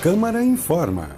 Câmara informa.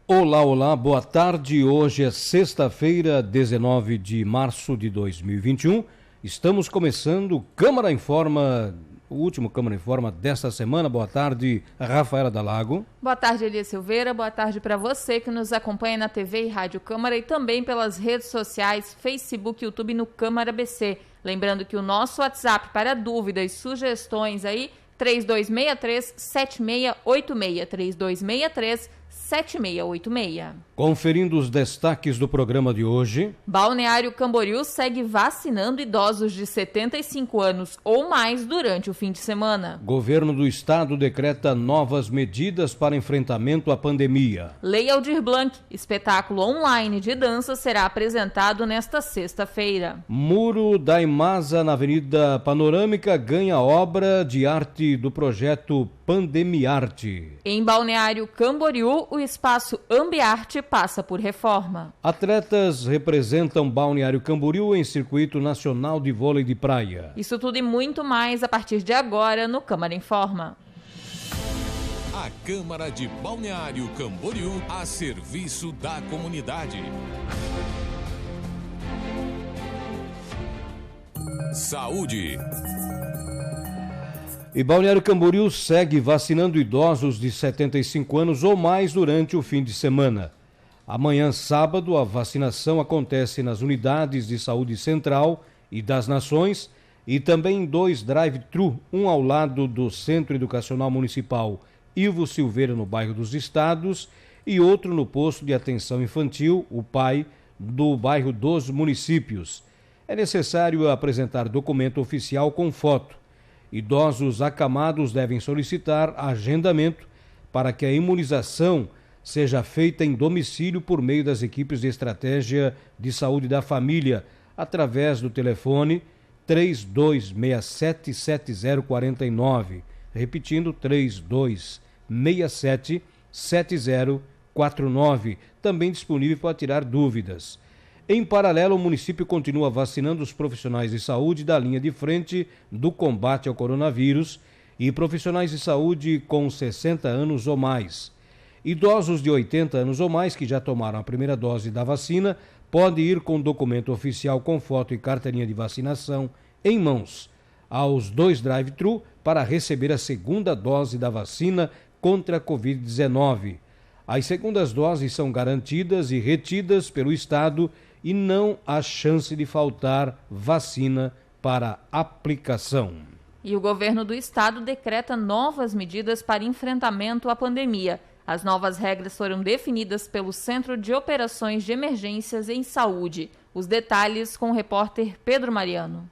Olá, boa tarde. Hoje é sexta-feira, 19 de março de 2021. Estamos começando Câmara Informa, o último Câmara Informa desta semana. Boa tarde, Rafaela Dalago. Boa tarde, Elia Silveira. Boa tarde para você que nos acompanha na TV e Rádio Câmara e também pelas redes sociais, Facebook e YouTube no Câmara BC. Lembrando que o nosso WhatsApp para dúvidas e sugestões aí, 3263-7686, 3263-7686. Conferindo os destaques do programa de hoje. Balneário Camboriú segue vacinando idosos de 75 anos ou mais durante o fim de semana. Governo do Estado decreta novas medidas para enfrentamento à pandemia. Lei Aldir Blanc, espetáculo online de dança, será apresentado nesta sexta-feira. Muro da Imasa na Avenida Panorâmica ganha obra de arte do projeto Pandemiarte. Em Balneário Camboriú, o espaço Ambiarte passa por reforma. Atletas representam Balneário Camboriú em circuito nacional de vôlei de praia. Isso tudo e muito mais a partir de agora no Câmara Informa. A Câmara de Balneário Camboriú a serviço da comunidade. Saúde. E Balneário Camboriú segue vacinando idosos de 75 anos ou mais durante o fim de semana. Amanhã, sábado, a vacinação acontece nas unidades de saúde central e das Nações e também em 2 drive-thru, um ao lado do Centro Educacional Municipal Ivo Silveira, no bairro dos Estados, e outro no posto de atenção infantil, o PAI, do bairro dos Municípios. É necessário apresentar documento oficial com foto. Idosos acamados devem solicitar agendamento para que a imunização seja feita em domicílio por meio das equipes de estratégia de saúde da família, através do telefone 3267-7049, repetindo 3267-7049, também disponível para tirar dúvidas. Em paralelo, o município continua vacinando os profissionais de saúde da linha de frente do combate ao coronavírus e profissionais de saúde com 60 anos ou mais. Idosos de 80 anos ou mais que já tomaram a primeira dose da vacina podem ir com documento oficial com foto e carteirinha de vacinação em mãos aos 2 drive-thru para receber a segunda dose da vacina contra a Covid-19. As segundas doses são garantidas e retidas pelo Estado e não há chance de faltar vacina para aplicação. E o governo do estado decreta novas medidas para enfrentamento à pandemia. As novas regras foram definidas pelo Centro de Operações de Emergências em Saúde. Os detalhes com o repórter Pedro Mariano.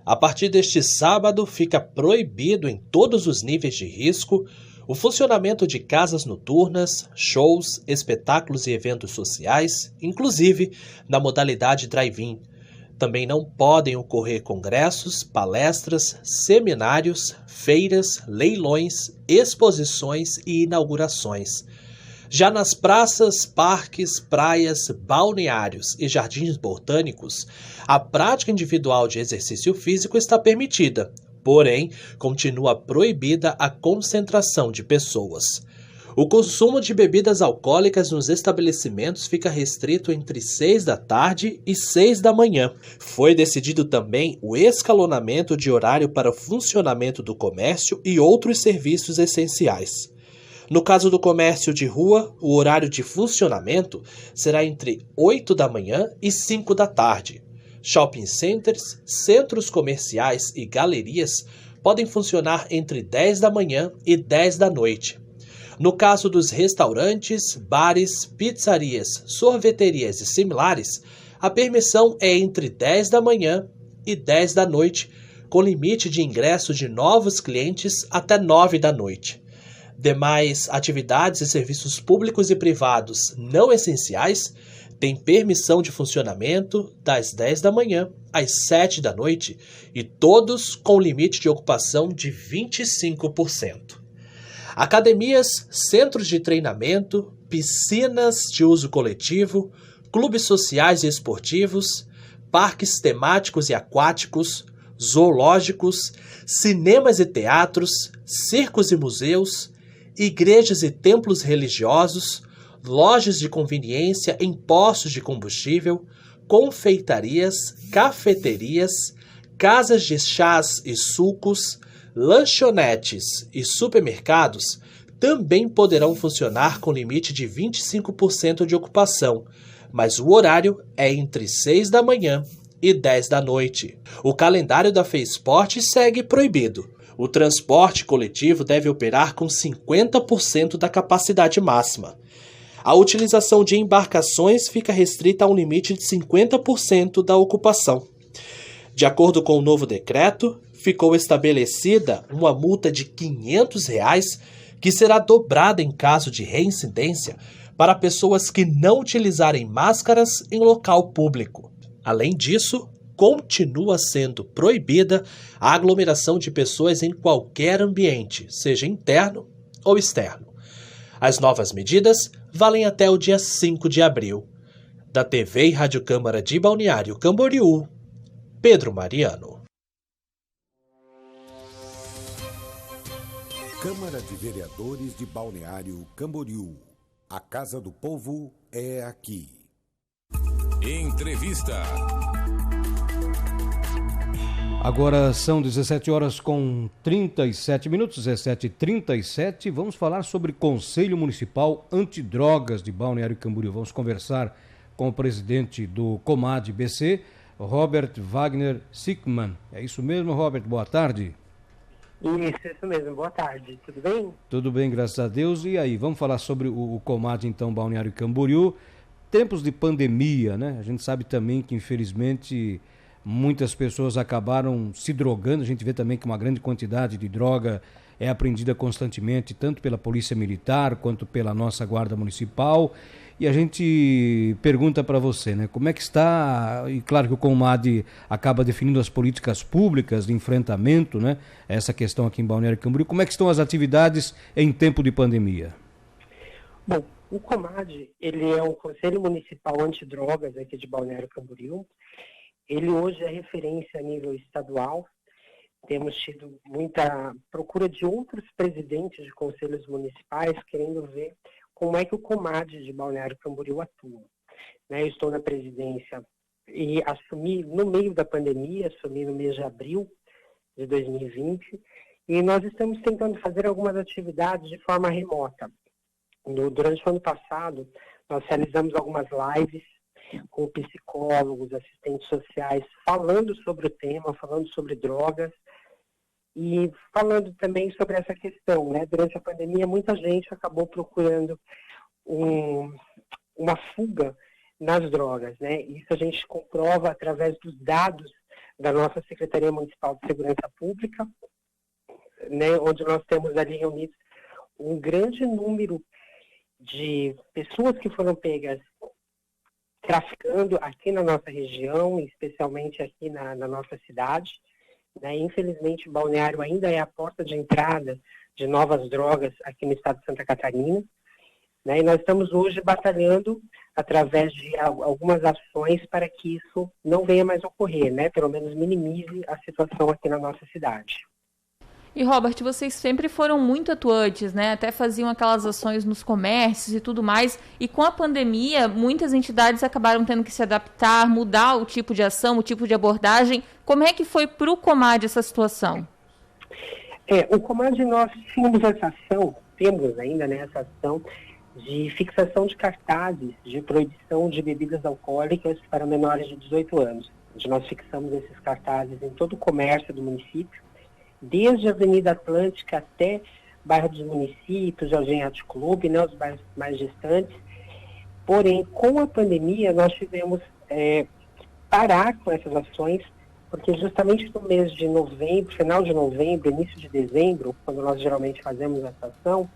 A partir deste sábado, fica proibido em todos os níveis de risco o funcionamento de casas noturnas, shows, espetáculos e eventos sociais, inclusive na modalidade drive-in. Também não podem ocorrer congressos, palestras, seminários, feiras, leilões, exposições e inaugurações. Já nas praças, parques, praias, balneários e jardins botânicos, a prática individual de exercício físico está permitida. Porém, continua proibida a concentração de pessoas. O consumo de bebidas alcoólicas nos estabelecimentos fica restrito entre 6 da tarde e 6 da manhã. Foi decidido também o escalonamento de horário para o funcionamento do comércio e outros serviços essenciais. No caso do comércio de rua, o horário de funcionamento será entre 8 da manhã e 5 da tarde. Shopping centers, centros comerciais e galerias podem funcionar entre 10 da manhã e 10 da noite. No caso dos restaurantes, bares, pizzarias, sorveterias e similares, a permissão é entre 10 da manhã e 10 da noite, com limite de ingresso de novos clientes até 9 da noite. Demais atividades e serviços públicos e privados não essenciais têm permissão de funcionamento das 10 da manhã às 7 da noite e todos com limite de ocupação de 25%. Academias, centros de treinamento, piscinas de uso coletivo, clubes sociais e esportivos, parques temáticos e aquáticos, zoológicos, cinemas e teatros, circos e museus, igrejas e templos religiosos, lojas de conveniência em postos de combustível, confeitarias, cafeterias, casas de chás e sucos, lanchonetes e supermercados também poderão funcionar com limite de 25% de ocupação, mas o horário é entre 6 da manhã e 10 da noite. O calendário da FESPORT segue proibido. O transporte coletivo deve operar com 50% da capacidade máxima. A utilização de embarcações fica restrita a um limite de 50% da ocupação. De acordo com o novo decreto, ficou estabelecida uma multa de R$ 500, que será dobrada em caso de reincidência para pessoas que não utilizarem máscaras em local público. Além disso, continua sendo proibida a aglomeração de pessoas em qualquer ambiente, seja interno ou externo. As novas medidas valem até o dia 5 de abril. Da TV e Rádio Câmara de Balneário Camboriú, Pedro Mariano. Câmara de Vereadores de Balneário Camboriú. A Casa do Povo é aqui. Entrevista. Agora são 17 horas com 37 minutos, 17h37. Vamos falar sobre Conselho Municipal Antidrogas de Balneário Camboriú. Vamos conversar com o presidente do COMAD-BC, Robert Wagner Sickmann. É isso mesmo, Robert? Boa tarde. Isso mesmo. Boa tarde. Tudo bem? Tudo bem, graças a Deus. E aí, vamos falar sobre o COMAD, então, Balneário Camboriú. Tempos de pandemia, né? A gente sabe também que, infelizmente, muitas pessoas acabaram se drogando. A gente vê também que uma grande quantidade de droga é apreendida constantemente, tanto pela Polícia Militar quanto pela nossa Guarda Municipal. E a gente pergunta para você, né? Como é que está, e claro que o COMAD acaba definindo as políticas públicas de enfrentamento, né? Essa questão aqui em Balneário Camboriú. Como é que estão as atividades em tempo de pandemia? Bom, o COMAD, ele é um Conselho Municipal Antidrogas aqui de Balneário Camboriú. Ele hoje é referência a nível estadual. Temos tido muita procura de outros presidentes de conselhos municipais querendo ver como é que o COMAD de Balneário Camboriú atua. Eu estou na presidência e assumi no meio da pandemia, assumi no mês de abril de 2020, e nós estamos tentando fazer algumas atividades de forma remota. Durante o ano passado, nós realizamos algumas lives com psicólogos, assistentes sociais, falando sobre o tema, falando sobre drogas, e falando também sobre essa questão, né? Durante a pandemia, muita gente acabou procurando uma fuga nas drogas, né? Isso a gente comprova através dos dados da nossa Secretaria Municipal de Segurança Pública, né? Onde nós temos ali reunidos um grande número de pessoas que foram pegas traficando aqui na nossa região, especialmente aqui na nossa cidade. Infelizmente, Balneário ainda é a porta de entrada de novas drogas aqui no estado de Santa Catarina. E nós estamos hoje batalhando através de algumas ações para que isso não venha mais ocorrer, pelo menos minimize a situação aqui na nossa cidade. E, Robert, vocês sempre foram muito atuantes, até faziam aquelas ações nos comércios e tudo mais, e com a pandemia, muitas entidades acabaram tendo que se adaptar, mudar o tipo de ação, o tipo de abordagem. Como é que foi para o COMAD essa situação? O COMAD, nós tínhamos essa ação, temos ainda essa ação de fixação de cartazes de proibição de bebidas alcoólicas para menores de 18 anos. Onde nós fixamos esses cartazes em todo o comércio do município, desde a Avenida Atlântica até bairro dos Municípios, Jardim Yacht Clube, os bairros mais distantes. Porém, com a pandemia, nós tivemos parar com essas ações, porque justamente no mês de novembro, final de novembro, início de dezembro, quando nós geralmente fazemos essa ação,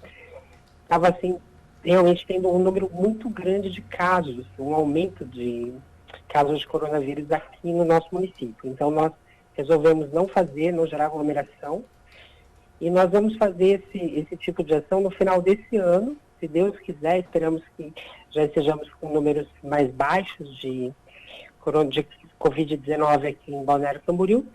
estava assim, realmente tendo um número muito grande de casos, um aumento de casos de coronavírus aqui no nosso município. Então, nós resolvemos não gerar aglomeração, e nós vamos fazer esse tipo de ação no final desse ano, se Deus quiser. Esperamos que já estejamos com números mais baixos de Covid-19 aqui em Balneário Camboriú,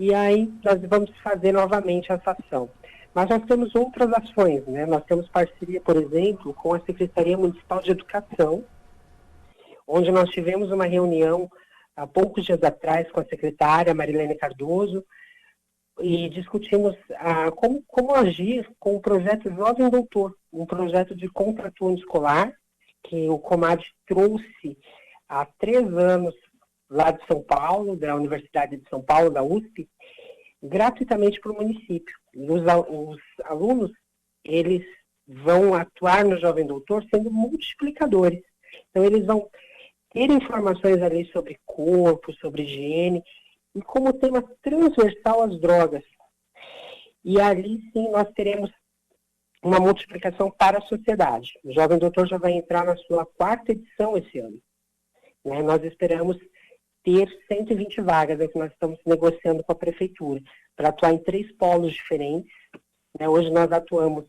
e aí nós vamos fazer novamente essa ação. Mas nós temos outras ações, né? Nós temos parceria, por exemplo, com a Secretaria Municipal de Educação, onde nós tivemos uma reunião há poucos dias atrás com a secretária Marilene Cardoso e discutimos como agir com o projeto Jovem Doutor, um projeto de contraturno escolar que o Comad trouxe há 3 anos lá de São Paulo, da Universidade de São Paulo, da USP, gratuitamente para o município. E os alunos, eles vão atuar no Jovem Doutor sendo multiplicadores. Então, eles vão ter informações ali sobre corpo, sobre higiene, e como tema transversal as drogas. E ali, sim, nós teremos uma multiplicação para a sociedade. O Jovem Doutor já vai entrar na sua 4ª edição esse ano. Né? Nós esperamos ter 120 vagas, é que nós estamos negociando com a Prefeitura, para atuar em 3 polos diferentes. Né? Hoje nós atuamos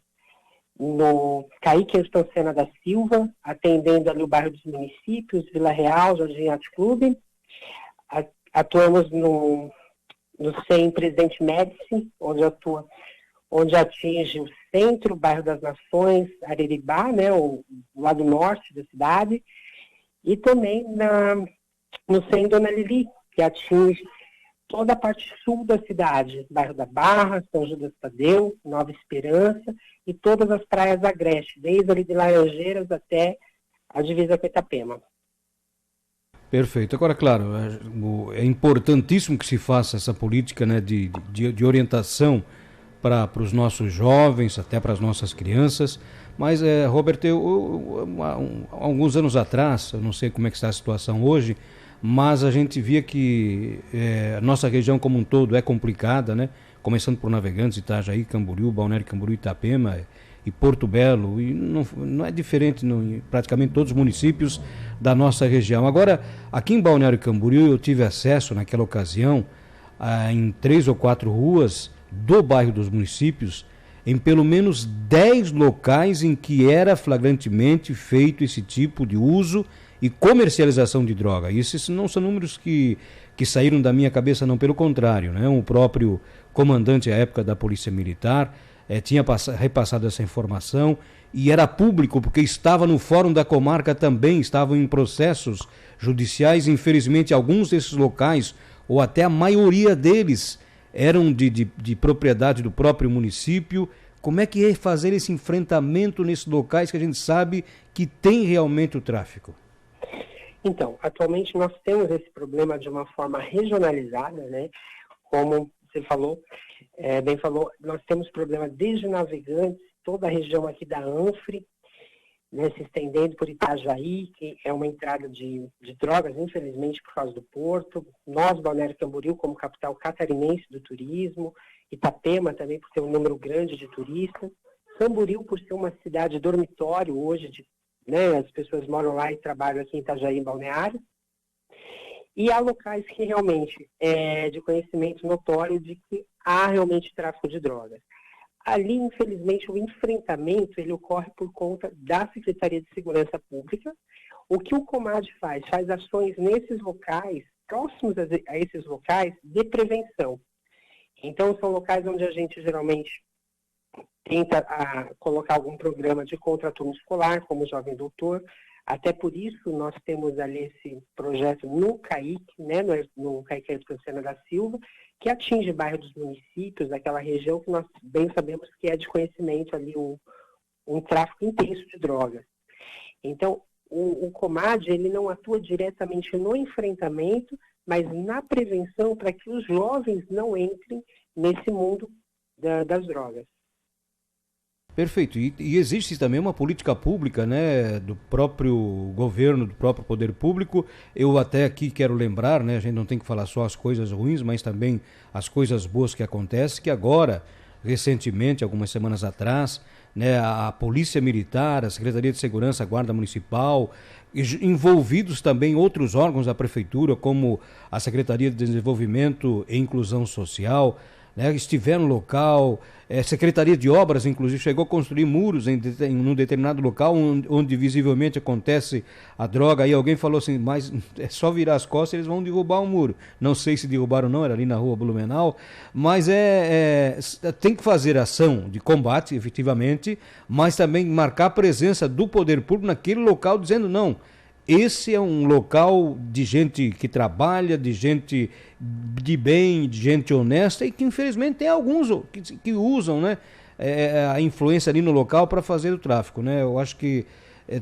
no Caíque Ayrton Senna da Silva, atendendo ali o bairro dos Municípios, Vila Real, Jardim Yacht Clube. Atuamos no CEM Presidente Médici, onde atinge o centro, o bairro das Nações, Areribá, né, o lado norte da cidade, e também no CEM Dona Lili, que atinge toda a parte sul da cidade, bairro da Barra, São Judas Tadeu, Nova Esperança e todas as praias agrestes, desde ali de Laranjeiras até a divisa com Itapema. Perfeito. Agora, claro, é importantíssimo que se faça essa política, né, de orientação para os nossos jovens, até para as nossas crianças, mas, Robert, há alguns anos atrás, eu não sei como é que está a situação hoje, mas a gente via que a nossa região como um todo é complicada, né? Começando por Navegantes, Itajaí, Camboriú, Balneário Camboriú, Itapema e Porto Belo, e não é diferente em praticamente todos os municípios da nossa região. Agora, aqui em Balneário Camboriú, eu tive acesso naquela ocasião em 3 ou 4 ruas do bairro dos Municípios, em pelo menos 10 locais em que era flagrantemente feito esse tipo de uso e comercialização de droga. E esses não são números que saíram da minha cabeça, não, pelo contrário, né? O próprio comandante à época da Polícia Militar tinha repassado essa informação e era público, porque estava no Fórum da Comarca também, estavam em processos judiciais. Infelizmente, alguns desses locais, ou até a maioria deles, eram de propriedade do próprio município. Como é que é fazer esse enfrentamento nesses locais que a gente sabe que tem realmente o tráfico? Então, atualmente nós temos esse problema de uma forma regionalizada, né? Como você bem falou, nós temos problema desde Navegantes, toda a região aqui da Anfre, né, se estendendo por Itajaí, que é uma entrada de drogas, infelizmente, por causa do porto. Nós, Balneário Camboriú, como capital catarinense do turismo, Itapema também por ter um número grande de turistas, Camboriú por ser uma cidade dormitório hoje, né, as pessoas moram lá e trabalham aqui em Itajaí, em Balneário. E há locais que realmente é de conhecimento notório de que há realmente tráfico de drogas. Ali, infelizmente, o enfrentamento ele ocorre por conta da Secretaria de Segurança Pública. O que o Comad faz ações nesses locais, próximos a esses locais, de prevenção. Então, são locais onde a gente geralmente tenta colocar algum programa de contraturno escolar, como o Jovem Doutor. Até por isso, nós temos ali esse projeto no CAIC, né, no CAIC Ayrton Senna da Silva, que atinge o bairro dos Municípios, aquela região que nós bem sabemos que é de conhecimento ali um tráfico intenso de drogas. Então, o Comad, ele não atua diretamente no enfrentamento, mas na prevenção para que os jovens não entrem nesse mundo das drogas. Perfeito. E existe também uma política pública, né, do próprio governo, do próprio poder público. Eu até aqui quero lembrar, né, a gente não tem que falar só as coisas ruins, mas também as coisas boas que acontecem, que agora, recentemente, algumas semanas atrás, né, a Polícia Militar, a Secretaria de Segurança, a Guarda Municipal, envolvidos também outros órgãos da Prefeitura, como a Secretaria de Desenvolvimento e Inclusão Social, né, estiver no local, Secretaria de Obras, inclusive, chegou a construir muros em um determinado local onde visivelmente acontece a droga, aí alguém falou assim, mas é só virar as costas e eles vão derrubar o muro. Não sei se derrubaram ou não, era ali na rua Blumenau, mas tem que fazer ação de combate, efetivamente, mas também marcar a presença do poder público naquele local, dizendo não, esse é um local de gente que trabalha, de gente de bem, de gente honesta, e que infelizmente tem alguns que usam, né, a influência ali no local para fazer o tráfico, né? Eu acho que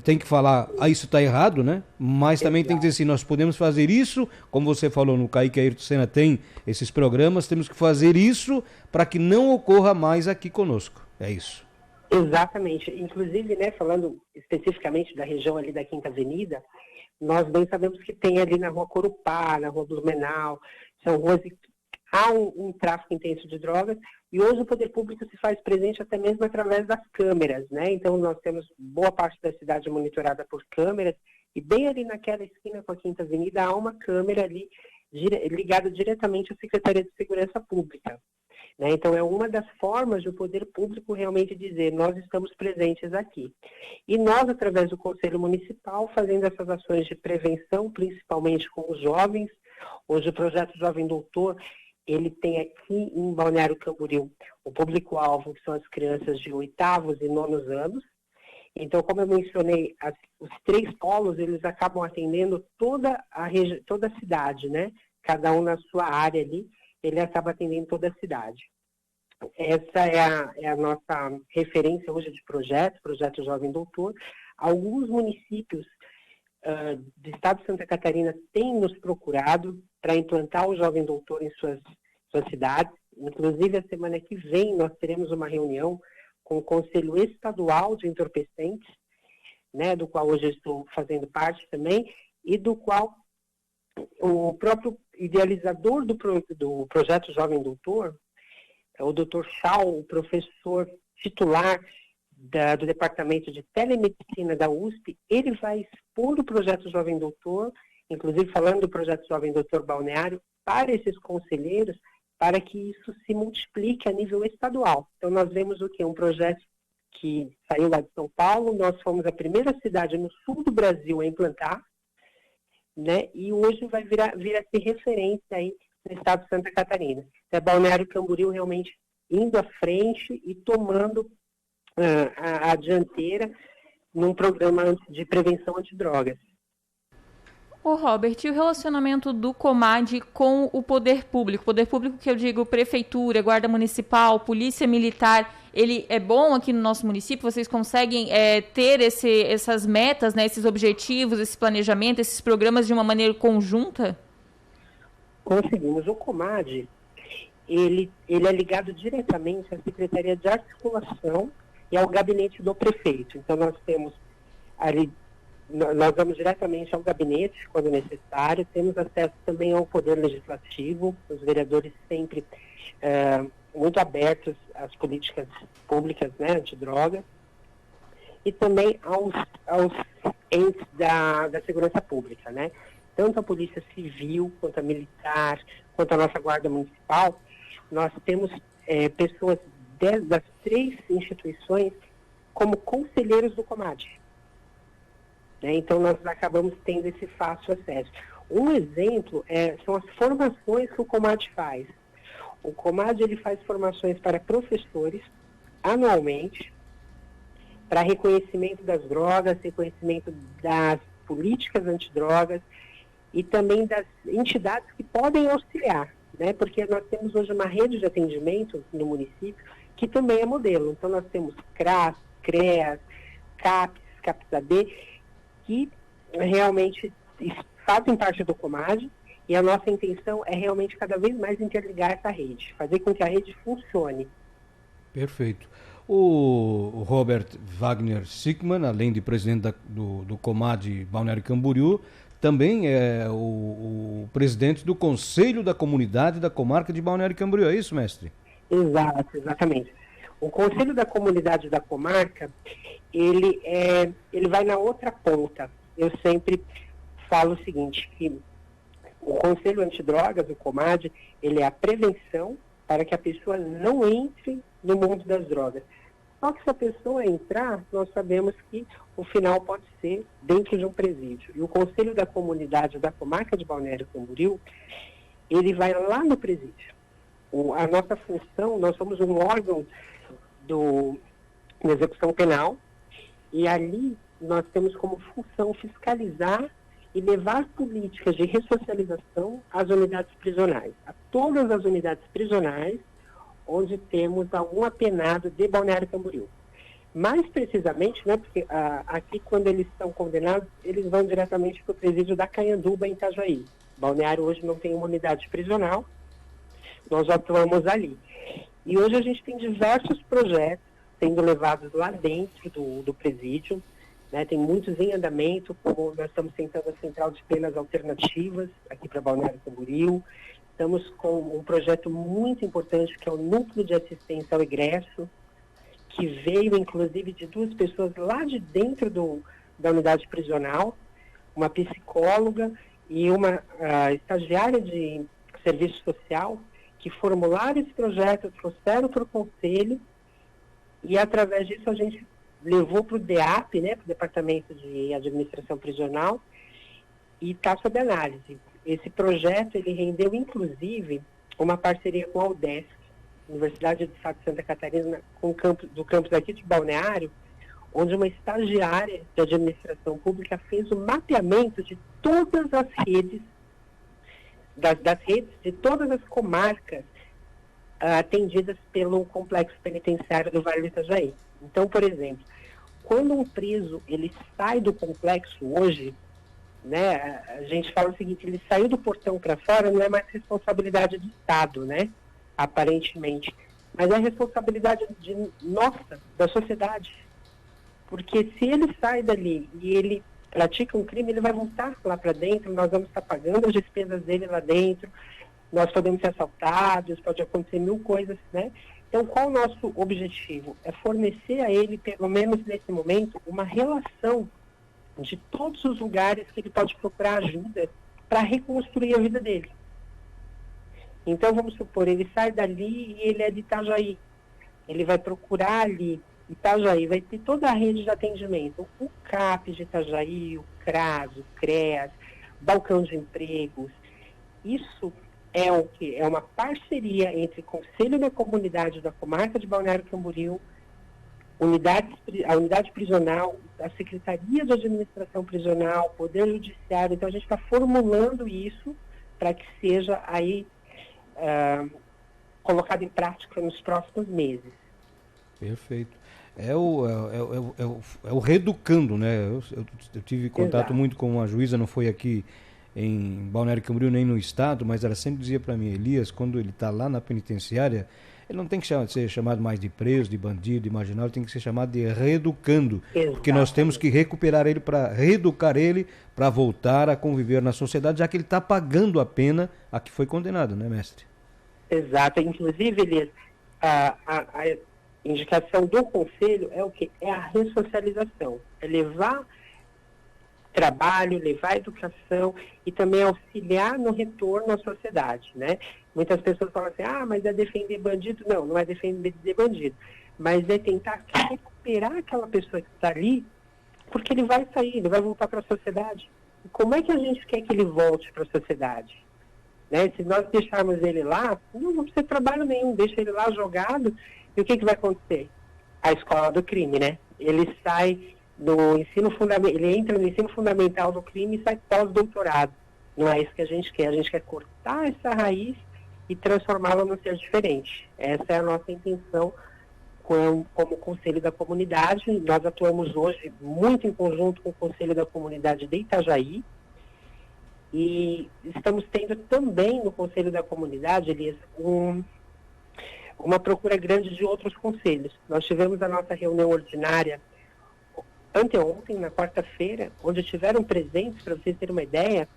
tem que falar, isso está errado, né? Mas também tem que dizer assim, nós podemos fazer isso, como você falou, no Kaique Ayrton Senna tem esses programas, temos que fazer isso para que não ocorra mais aqui conosco. É isso. Exatamente. Inclusive, né, falando especificamente da região ali da Quinta Avenida, nós bem sabemos que tem ali na Rua Corupá, na Rua Blumenau, são ruas que há um tráfico intenso de drogas, e hoje o poder público se faz presente até mesmo através das câmeras, né? Então nós temos boa parte da cidade monitorada por câmeras, e bem ali naquela esquina com a Quinta Avenida há uma câmera ali ligada diretamente à Secretaria de Segurança Pública. Então, é uma das formas do poder público realmente dizer, nós estamos presentes aqui. E nós, através do Conselho Municipal, fazendo essas ações de prevenção, principalmente com os jovens. Hoje o projeto Jovem Doutor, ele tem aqui em Balneário Camboriú o público-alvo, que são as crianças de 8º e 9º anos. Então, como eu mencionei, os 3 polos, eles acabam atendendo toda a cidade, né? Cada um na sua área ali. Ele acaba atendendo toda a cidade. Essa é a nossa referência hoje de projeto Jovem Doutor. Alguns municípios do estado de Santa Catarina têm nos procurado para implantar o Jovem Doutor em suas cidades. Inclusive, a semana que vem, nós teremos uma reunião com o Conselho Estadual de Entorpecentes, né, do qual hoje eu estou fazendo parte também, e do qual o próprio idealizador do projeto Jovem Doutor, o Dr. Shaw, o professor titular do Departamento de Telemedicina da USP, ele vai expor o projeto Jovem Doutor, inclusive falando do projeto Jovem Doutor Balneário, para esses conselheiros, para que isso se multiplique a nível estadual. Então, nós vemos o quê? Um projeto que saiu lá de São Paulo, nós fomos a primeira cidade no sul do Brasil a implantar, né? E hoje vai vir a ser referência aí no estado de Santa Catarina. É Balneário Camboriú realmente indo à frente e tomando a dianteira num programa de prevenção antidrogas. Ô Robert, e o relacionamento do Comad com o poder público? Poder público que eu digo prefeitura, guarda municipal, polícia militar, ele é bom aqui no nosso município? Vocês conseguem ter essas metas, né, esses objetivos, esse planejamento, esses programas de uma maneira conjunta? Conseguimos. O Comad, ele é ligado diretamente à Secretaria de Articulação e ao gabinete do prefeito. Então nós temos ali, nós vamos diretamente ao gabinete quando necessário, temos acesso também ao poder legislativo, os vereadores sempre muito abertos às políticas públicas, né, antidroga, e também aos entes da segurança pública, né? Tanto a Polícia Civil, quanto a Militar, quanto a nossa Guarda Municipal, nós temos pessoas das 3 instituições como conselheiros do Comad. Né? Então, nós acabamos tendo esse fácil acesso. Um exemplo são as formações que o Comad faz. O Comad ele faz formações para professores anualmente, para reconhecimento das drogas, reconhecimento das políticas antidrogas e também das entidades que podem auxiliar, né? Porque nós temos hoje uma rede de atendimento no município que também é modelo. Então, nós temos CRAS, CREAS, CAPS, CAPS-AB, que realmente fazem parte do Comad, e a nossa intenção é realmente cada vez mais interligar essa rede, fazer com que a rede funcione. Perfeito. O Robert Wagner Sickmann, além de presidente do Comad Balneário Camboriú, também é o presidente do Conselho da Comunidade da Comarca de Balneário Camboriú. É isso, mestre? Exato, exatamente. O Conselho da Comunidade da Comarca, ele vai na outra ponta. Eu sempre falo o seguinte, que o Conselho Antidrogas, o Comad, ele é a prevenção, para que a pessoa não entre no mundo das drogas. Só que se a pessoa entrar, nós sabemos que o final pode ser dentro de um presídio. E o Conselho da Comunidade da Comarca de Balneário Camboriú, ele vai lá no presídio. A nossa função, nós somos um órgão da execução penal, e ali nós temos como função fiscalizar e levar políticas de ressocialização às unidades prisionais, a todas as unidades prisionais onde temos algum apenado de Balneário Camboriú. Mais precisamente, né, porque aqui quando eles são condenados, eles vão diretamente para o presídio da Canhanduba, em Itajaí. Balneário hoje não tem uma unidade prisional, nós atuamos ali. E hoje a gente tem diversos projetos sendo levados lá dentro do presídio, né, tem muitos em andamento, como nós estamos tentando a Central de Penas Alternativas aqui para Balneário Camboriú. Estamos com um projeto muito importante, que é o Núcleo de Assistência ao Egresso, que veio, inclusive, de 2 pessoas lá de dentro da unidade prisional, uma psicóloga e uma estagiária de serviço social, que formularam esse projeto, trouxeram para o Conselho, e, através disso, a gente levou para o DEAP, né, para o Departamento de Administração Prisional, e está sob análise. Esse projeto, ele rendeu, inclusive, uma parceria com a UDESC, Universidade do Estado de Santa Catarina, do campus aqui de Balneário, onde uma estagiária de administração pública fez o mapeamento de todas as redes, das redes de todas as comarcas atendidas pelo complexo penitenciário do Vale do Itajaí. Então, por exemplo, quando um preso ele sai do complexo hoje, né, a gente fala o seguinte: ele saiu do portão para fora, não é mais responsabilidade do Estado, né, aparentemente, mas é responsabilidade nossa, da sociedade, porque se ele sai dali e ele pratica um crime, ele vai voltar lá para dentro, nós vamos estar pagando as despesas dele lá dentro, nós podemos ser assaltados, pode acontecer 1000 coisas, né? Então, qual o nosso objetivo? É fornecer a ele, pelo menos nesse momento, uma relação de todos os lugares que ele pode procurar ajuda para reconstruir a vida dele. Então, vamos supor, ele sai dali e ele é de Itajaí. Ele vai procurar ali, Itajaí, vai ter toda a rede de atendimento. O CAP de Itajaí, o CRAS, o CREAS, balcão de empregos. Isso é o que? É uma parceria entre o Conselho da Comunidade da Comarca de Balneário Camboriú, a unidade prisional, a Secretaria de Administração Prisional, Poder Judiciário. Então, a gente está formulando isso para que seja aí colocado em prática nos próximos meses. Perfeito. É o reeducando, né? Eu tive contato Exato. muito com uma juíza, não foi aqui em Balneário Camboriú nem no estado, mas ela sempre dizia para mim: Elias, quando ele está lá na penitenciária, ele não tem que ser chamado mais de preso, de bandido, de marginal, ele tem que ser chamado de reeducando. Exato. Porque nós temos que recuperar ele, para reeducar ele, para voltar a conviver na sociedade, já que ele está pagando a pena a que foi condenado, né, mestre? Exato. Inclusive, Elias, a indicação do Conselho é o quê? É a ressocialização. É levar trabalho, levar educação e também auxiliar no retorno à sociedade, né? Muitas pessoas falam assim: mas é defender bandido. Não, não é defender bandido, mas é tentar recuperar aquela pessoa que está ali, porque ele vai sair, ele vai voltar para a sociedade. E como é que a gente quer que ele volte para a sociedade? Né? Se nós deixarmos ele lá, não precisa de trabalho nenhum, deixa ele lá jogado, e o que vai acontecer? A escola do crime, né? Ele sai do ensino fundamental, ele entra no ensino fundamental do crime e sai pós-doutorado. Não é isso que a gente quer cortar essa raiz e transformá-la num ser diferente. Essa é a nossa intenção como Conselho da Comunidade. Nós atuamos hoje muito em conjunto com o Conselho da Comunidade de Itajaí, e estamos tendo também no Conselho da Comunidade, Elias, uma procura grande de outros conselhos. Nós tivemos a nossa reunião ordinária anteontem, na quarta-feira, onde tiveram presentes, para vocês terem uma ideia,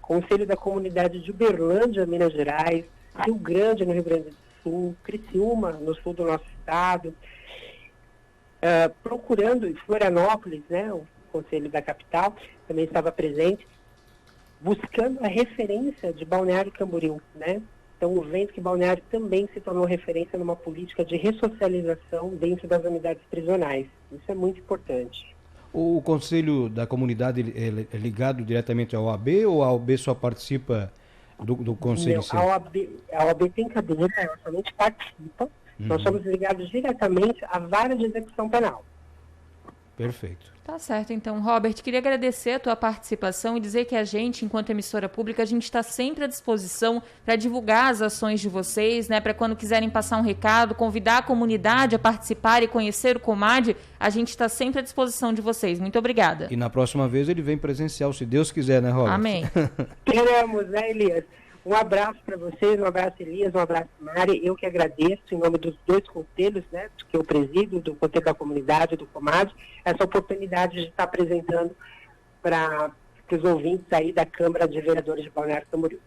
Conselho da Comunidade de Uberlândia, Minas Gerais, Rio Grande, no Rio Grande do Sul, Criciúma, no sul do nosso estado, procurando, em Florianópolis, né, o Conselho da Capital também estava presente, buscando a referência de Balneário Camboriú, né? Estamos vendo que Balneário também se tornou referência numa política de ressocialização dentro das unidades prisionais. Isso é muito importante. O Conselho da Comunidade é ligado diretamente à OAB ou a OAB só participa do Conselho? Não, a OAB tem cadeira, ela somente participa. Nós somos ligados diretamente à vara de execução penal. Perfeito. Tá certo, então, Robert, queria agradecer a tua participação e dizer que a gente, enquanto emissora pública, a gente está sempre à disposição para divulgar as ações de vocês, né? Para quando quiserem passar um recado, convidar a comunidade a participar e conhecer o Comad, a gente está sempre à disposição de vocês. Muito obrigada. E na próxima vez ele vem presencial, se Deus quiser, né, Robert? Amém. Queremos, né, Elias? Um abraço para vocês, um abraço, Elias, um abraço, Mari. Eu que agradeço, em nome dos dois conselhos, né, que eu presido, do Conselho da Comunidade e do Comad, essa oportunidade de estar apresentando para os ouvintes aí da Câmara de Vereadores de Balneário Camboriú.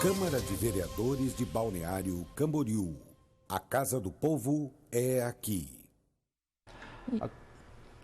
Câmara de Vereadores de Balneário Camboriú. A Casa do Povo é aqui.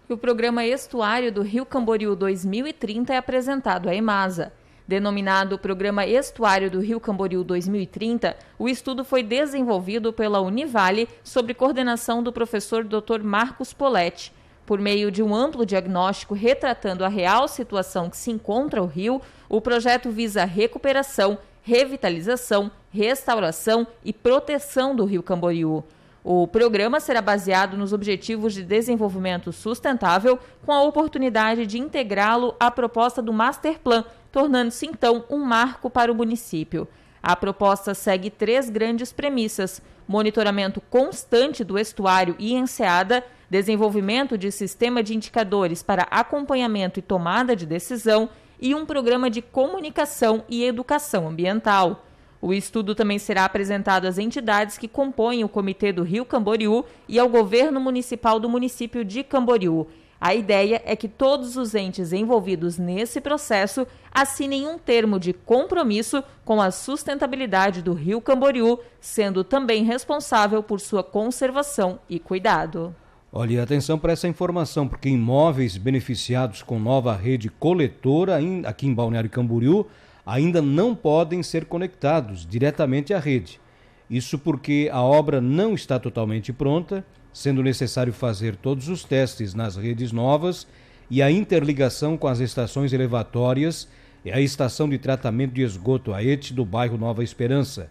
O programa Estuário do Rio Camboriú 2030 é apresentado à EMASA. Denominado Programa Estuário do Rio Camboriú 2030, o estudo foi desenvolvido pela Univale sob coordenação do professor Dr. Marcos Poletti. Por meio de um amplo diagnóstico retratando a real situação que se encontra o rio, o projeto visa a recuperação, revitalização, restauração e proteção do Rio Camboriú. O programa será baseado nos Objetivos de Desenvolvimento Sustentável, com a oportunidade de integrá-lo à proposta do Masterplan, tornando-se então um marco para o município. A proposta segue 3 grandes premissas: monitoramento constante do estuário e enseada, desenvolvimento de sistema de indicadores para acompanhamento e tomada de decisão e um programa de comunicação e educação ambiental. O estudo também será apresentado às entidades que compõem o Comitê do Rio Camboriú e ao Governo Municipal do município de Camboriú. A ideia é que todos os entes envolvidos nesse processo assinem um termo de compromisso com a sustentabilidade do Rio Camboriú, sendo também responsável por sua conservação e cuidado. Olha, atenção para essa informação, porque imóveis beneficiados com nova rede coletora aqui em Balneário Camboriú ainda não podem ser conectados diretamente à rede. Isso porque a obra não está totalmente pronta, sendo necessário fazer todos os testes nas redes novas e a interligação com as estações elevatórias e a estação de tratamento de esgoto AET do bairro Nova Esperança.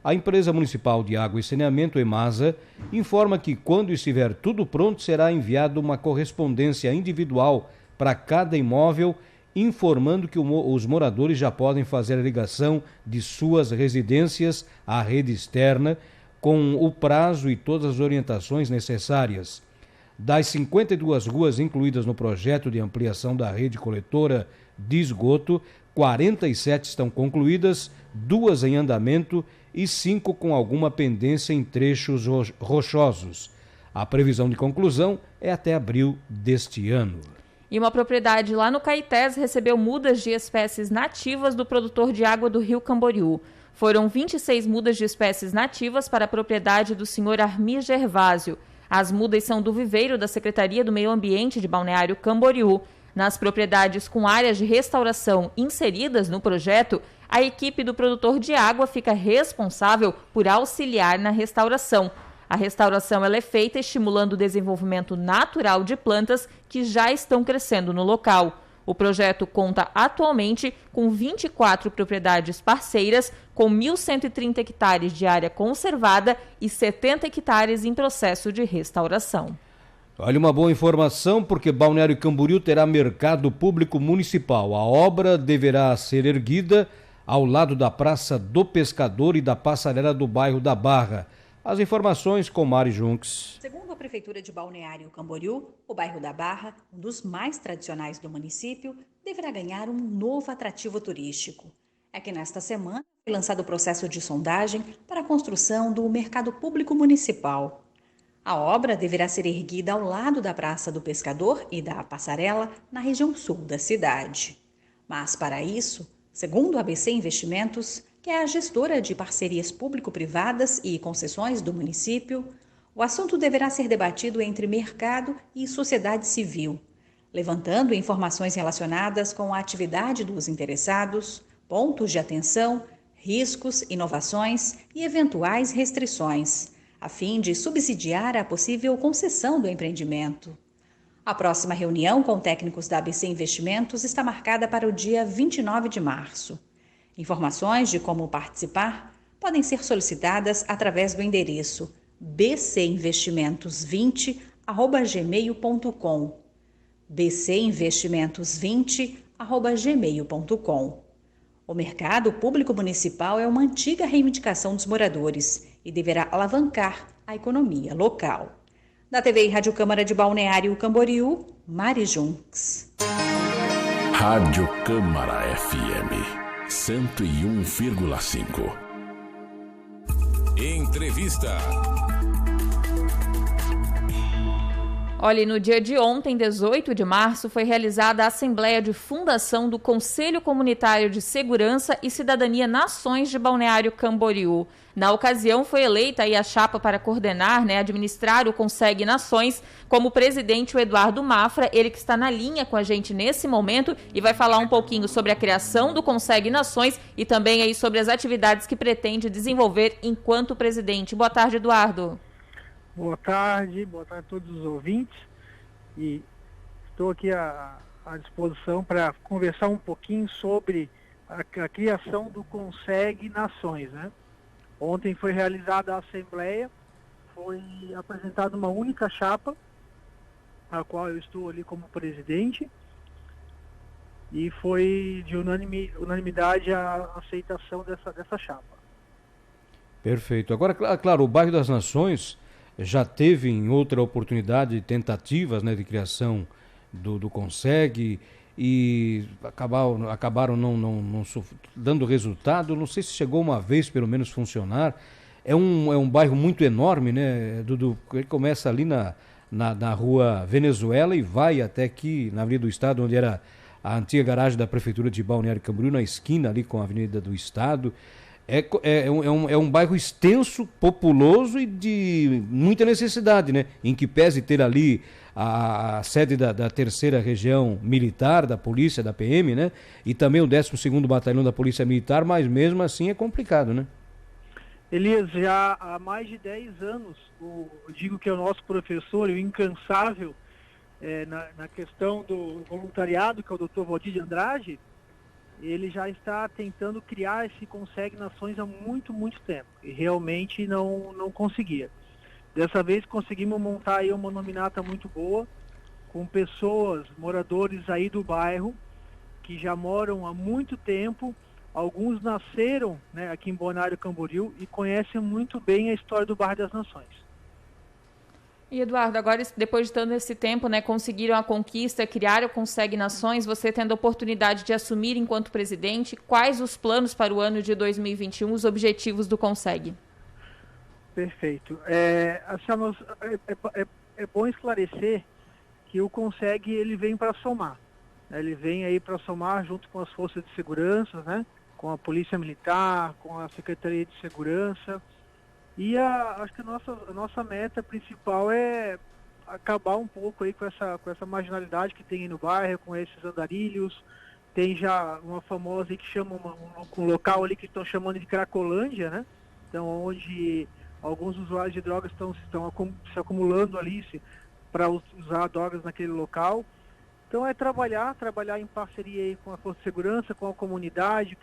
A Empresa Municipal de Água e Saneamento, EMASA, informa que quando estiver tudo pronto será enviada uma correspondência individual para cada imóvel, informando que os moradores já podem fazer a ligação de suas residências à rede externa, com o prazo e todas as orientações necessárias. Das 52 ruas incluídas no projeto de ampliação da rede coletora de esgoto, 47 estão concluídas, 2 em andamento e 5 com alguma pendência em trechos rochosos. A previsão de conclusão é até abril deste ano. E uma propriedade lá no Caetés recebeu mudas de espécies nativas do produtor de água do Rio Camboriú. Foram 26 mudas de espécies nativas para a propriedade do senhor Armir Gervásio. As mudas são do viveiro da Secretaria do Meio Ambiente de Balneário Camboriú. Nas propriedades com áreas de restauração inseridas no projeto, a equipe do produtor de água fica responsável por auxiliar na restauração. A restauração ela é feita estimulando o desenvolvimento natural de plantas que já estão crescendo no local. O projeto conta atualmente com 24 propriedades parceiras, com 1.130 hectares de área conservada e 70 hectares em processo de restauração. Olha, uma boa informação, porque Balneário Camboriú terá mercado público municipal. A obra deverá ser erguida ao lado da Praça do Pescador e da passarela do bairro da Barra. As informações com Mari Junques. Segundo a Prefeitura de Balneário Camboriú, o bairro da Barra, um dos mais tradicionais do município, deverá ganhar um novo atrativo turístico. É que nesta semana foi lançado o processo de sondagem para a construção do Mercado Público Municipal. A obra deverá ser erguida ao lado da Praça do Pescador e da Passarela, na região sul da cidade. Mas para isso, segundo a ABC Investimentos, que é a gestora de parcerias público-privadas e concessões do município, o assunto deverá ser debatido entre mercado e sociedade civil. levantando informações relacionadas com a atividade dos interessados, pontos de atenção, riscos, inovações e eventuais restrições, a fim de subsidiar a possível concessão do empreendimento. A próxima reunião com técnicos da ABC Investimentos está marcada para o dia 29 de março. Informações de como participar podem ser solicitadas através do endereço bcinvestimentos20@gmail.com. bcinvestimentos20@gmail.com. O mercado público municipal é uma antiga reivindicação dos moradores e deverá alavancar a economia local. Da TV e Rádio Câmara de Balneário Camboriú, Mari Junks. Rádio Câmara FM 101,5. Entrevista. Olha, no dia de ontem, 18 de março, foi realizada a Assembleia de Fundação do Conselho Comunitário de Segurança e Cidadania Nações de Balneário Camboriú. Na ocasião, foi eleita aí a chapa para coordenar, administrar o Conseg Nações, como presidente o Eduardo Mafra, ele que está na linha com a gente nesse momento e vai falar um pouquinho sobre a criação do Conseg Nações e também aí sobre as atividades que pretende desenvolver enquanto presidente. Boa tarde, Eduardo. Boa tarde a todos os ouvintes, e estou aqui à disposição para conversar um pouquinho sobre a criação do Conseg Nações, Ontem foi realizada a Assembleia, foi apresentada uma única chapa, a qual eu estou ali como presidente, e foi de unanimidade a aceitação dessa chapa. Perfeito. Agora, claro, o Bairro das Nações já teve em outra oportunidade tentativas de criação do Conseg e acabaram não dando resultado. Não sei se chegou uma vez pelo menos funcionar. É um bairro muito enorme, Dudu? Ele começa ali na rua Venezuela e vai até aqui na Avenida do Estado, onde era a antiga garagem da Prefeitura de Balneário Camboriú, na esquina ali com a Avenida do Estado. É um bairro extenso, populoso e de muita necessidade, em que pese ter ali a sede da terceira região militar, da polícia, da PM, e também o 12º Batalhão da Polícia Militar, mas mesmo assim é complicado, Elias, já há mais de 10 anos, eu digo que é o nosso professor, o incansável na questão do voluntariado, que é o Dr. Valdir de Andrade, ele já está tentando criar esse Conseg Nações há muito, muito tempo. E realmente não conseguia. Dessa vez conseguimos montar aí uma nominata muito boa, com pessoas, moradores aí do bairro, que já moram há muito tempo. Alguns nasceram aqui em Balneário Camboriú e conhecem muito bem a história do Bairro das Nações. E Eduardo, agora depois de todo esse tempo, conseguiram a conquista, criaram o Conseg Nações, você tendo a oportunidade de assumir enquanto presidente, quais os planos para o ano de 2021, os objetivos do Conseg? Perfeito. É bom esclarecer que o Conseg ele vem para somar. Ele vem aí para somar junto com as forças de segurança, com a Polícia Militar, com a Secretaria de Segurança. E acho que a nossa meta principal é acabar um pouco aí com essa marginalidade que tem aí no bairro, com esses andarilhos. Tem já uma famosa aí que chama um local ali que estão chamando de Cracolândia, Então, onde alguns usuários de drogas estão se acumulando ali para usar drogas naquele local. Então, é trabalhar em parceria aí com a Força de Segurança, com a comunidade,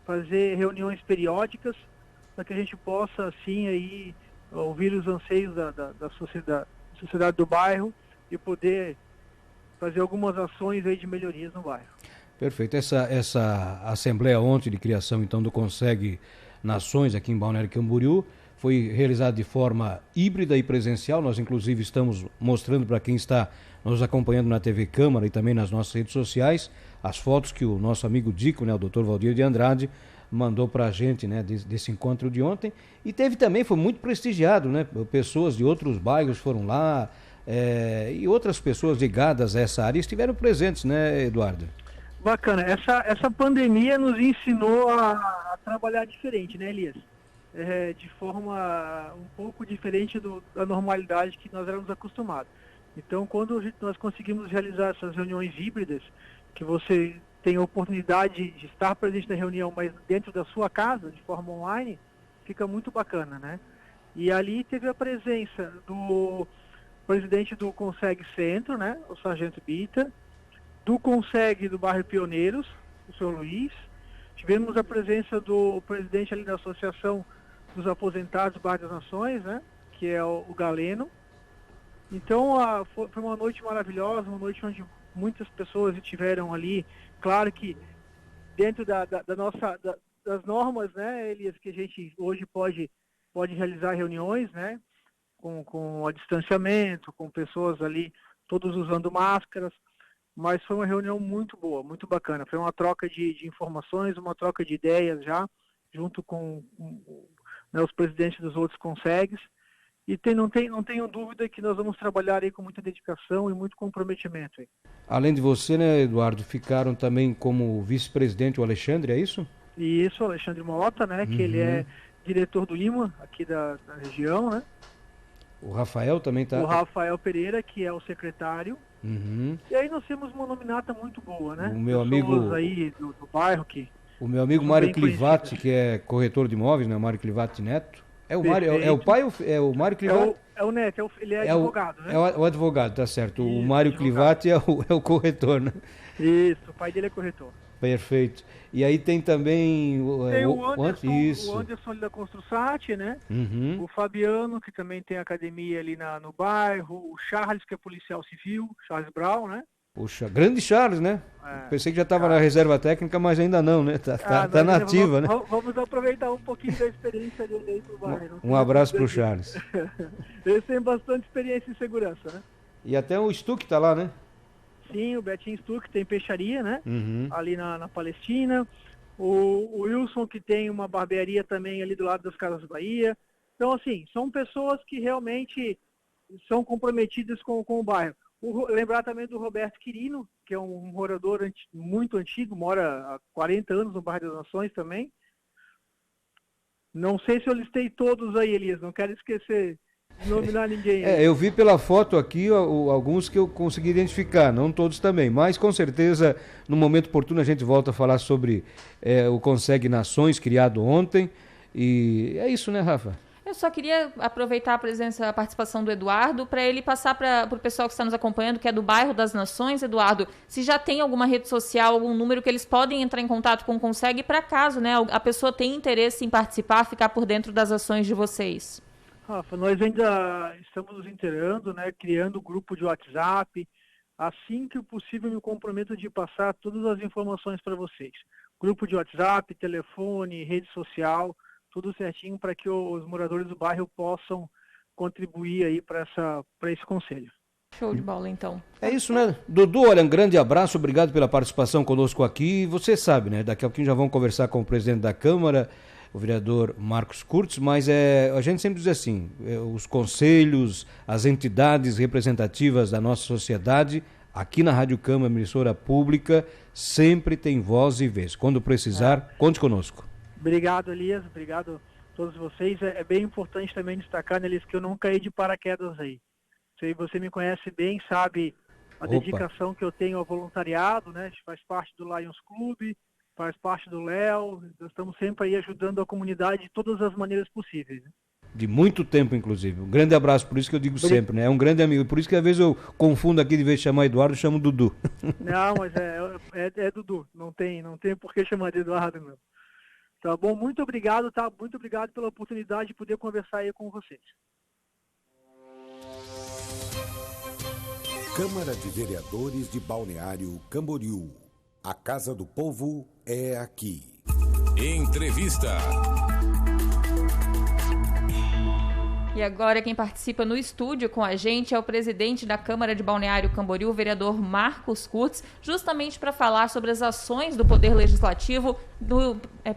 fazer reuniões periódicas, para que a gente possa, assim, aí, ouvir os anseios da sociedade do bairro e poder fazer algumas ações aí de melhorias no bairro. Perfeito. Essa assembleia ontem de criação, então, do Conseg Nações aqui em Balneário Camboriú foi realizada de forma híbrida e presencial. Nós, inclusive, estamos mostrando para quem está nos acompanhando na TV Câmara e também nas nossas redes sociais as fotos que o nosso amigo Dico, o Dr. Valdir de Andrade, mandou para a gente, desse encontro de ontem. E foi muito prestigiado, Pessoas de outros bairros foram lá, e outras pessoas ligadas a essa área estiveram presentes, Eduardo? Bacana. Essa pandemia nos ensinou a trabalhar diferente, Elias? De forma um pouco diferente da normalidade que nós éramos acostumados. Então, quando nós conseguimos realizar essas reuniões híbridas, que você tem a oportunidade de estar presente na reunião, mas dentro da sua casa, de forma online, fica muito bacana, né? E ali teve a presença do presidente do Conseg Centro, né, o Sargento Bita, do Conseg do bairro Pioneiros, o senhor Luiz. Tivemos a presença do presidente ali da Associação dos Aposentados do Bairro das Nações, né, que é o Galeno. Então, foi uma noite maravilhosa, uma noite onde muitas pessoas estiveram ali. Claro que dentro das normas, né, Elias, que a gente hoje pode realizar reuniões, né, com distanciamento, com pessoas ali, todos usando máscaras, mas foi uma reunião muito boa, muito bacana. Foi uma troca de informações, uma troca de ideias já, junto com né, os presidentes dos outros consegues. E não tenho dúvida que nós vamos trabalhar aí com muita dedicação e muito comprometimento. Aí. Além de você, né, Eduardo, ficaram também como vice-presidente o Alexandre, é isso? Isso, o Alexandre Mota, né, que ele é diretor do IMA, aqui da região, né? O Rafael também está... O Rafael Pereira, que é o secretário. E aí nós temos uma nominata muito boa, né? O meu amigo aí do bairro que... O meu amigo Mário Clivati, que é corretor de imóveis, né? O Mário Clivati Neto. É o Mário, é o pai ou é o Mário Clivati? É o Neto, ele é advogado, né? É o advogado, tá certo. Isso, o Mário Clivati é o corretor, né? Isso, o pai dele é corretor. Perfeito. E aí tem também o Anderson ali da Construsat, né? O Fabiano, que também tem academia ali no bairro. O Charles, que é policial civil, Charles Brown, né? Puxa, grande Charles, né? Pensei que já estava na reserva técnica, mas ainda não, né? Tá nativa, né? Vamos aproveitar um pouquinho da experiência dele aí pro bairro. Um abraço pro Charles. Eles têm bastante experiência em segurança, né? E até o Stuck tá lá, né? Sim, o Betinho Stuck tem peixaria, né? Ali na Palestina. O Wilson, que tem uma barbearia também ali do lado das Casas Bahia. Então, assim, são pessoas que realmente são comprometidas com o bairro. Lembrar também do Roberto Quirino, que é um morador muito antigo, mora há 40 anos no bairro das Nações também. Não sei se eu listei todos aí, Elias, não quero esquecer de nominar ninguém. Eu vi pela foto aqui alguns que eu consegui identificar, não todos também, mas com certeza no momento oportuno a gente volta a falar sobre o Conseg Nações, criado ontem, e é isso, né, Rafa? Eu só queria aproveitar a participação do Eduardo para ele passar para o pessoal que está nos acompanhando, que é do bairro das Nações, Eduardo, se já tem alguma rede social, algum número que eles podem entrar em contato com o Conseg para caso, né, a pessoa tenha interesse em participar, ficar por dentro das ações de vocês. Rafa, nós ainda estamos nos inteirando, né, criando um grupo de WhatsApp. Assim que possível, me comprometo de passar todas as informações para vocês. Grupo de WhatsApp, telefone, rede social, tudo certinho para que os moradores do bairro possam contribuir aí para esse conselho. Show de bola, então. É isso, né? Dudu, olha, um grande abraço, obrigado pela participação conosco aqui. Você sabe, né? Daqui a pouquinho já vamos conversar com o presidente da Câmara, o vereador Marcos Kurtz, mas a gente sempre diz assim, os conselhos, as entidades representativas da nossa sociedade, aqui na Rádio Câmara, emissora pública, sempre tem voz e vez. Quando precisar, conte conosco. Obrigado, Elias. Obrigado a todos vocês. É bem importante também destacar, Elias, que eu não caí de paraquedas aí. Você me conhece bem, sabe a dedicação que eu tenho ao voluntariado, né? A gente faz parte do Lions Club, faz parte do Léo. Nós estamos sempre aí ajudando a comunidade de todas as maneiras possíveis. Né? De muito tempo, inclusive. Um grande abraço, por isso que eu digo sempre, né? É um grande amigo. Por isso que às vezes eu confundo aqui, de vez de chamar Eduardo, eu chamo Dudu. Não, mas é Dudu. Não tem por que chamar de Eduardo, não. Tá bom? Muito obrigado, tá? Muito obrigado pela oportunidade de poder conversar aí com vocês. Câmara de Vereadores de Balneário Camboriú. A Casa do Povo é aqui. Entrevista. E agora quem participa no estúdio com a gente é o presidente da Câmara de Balneário Camboriú, o vereador Marcos Kurtz, justamente para falar sobre as ações do Poder Legislativo,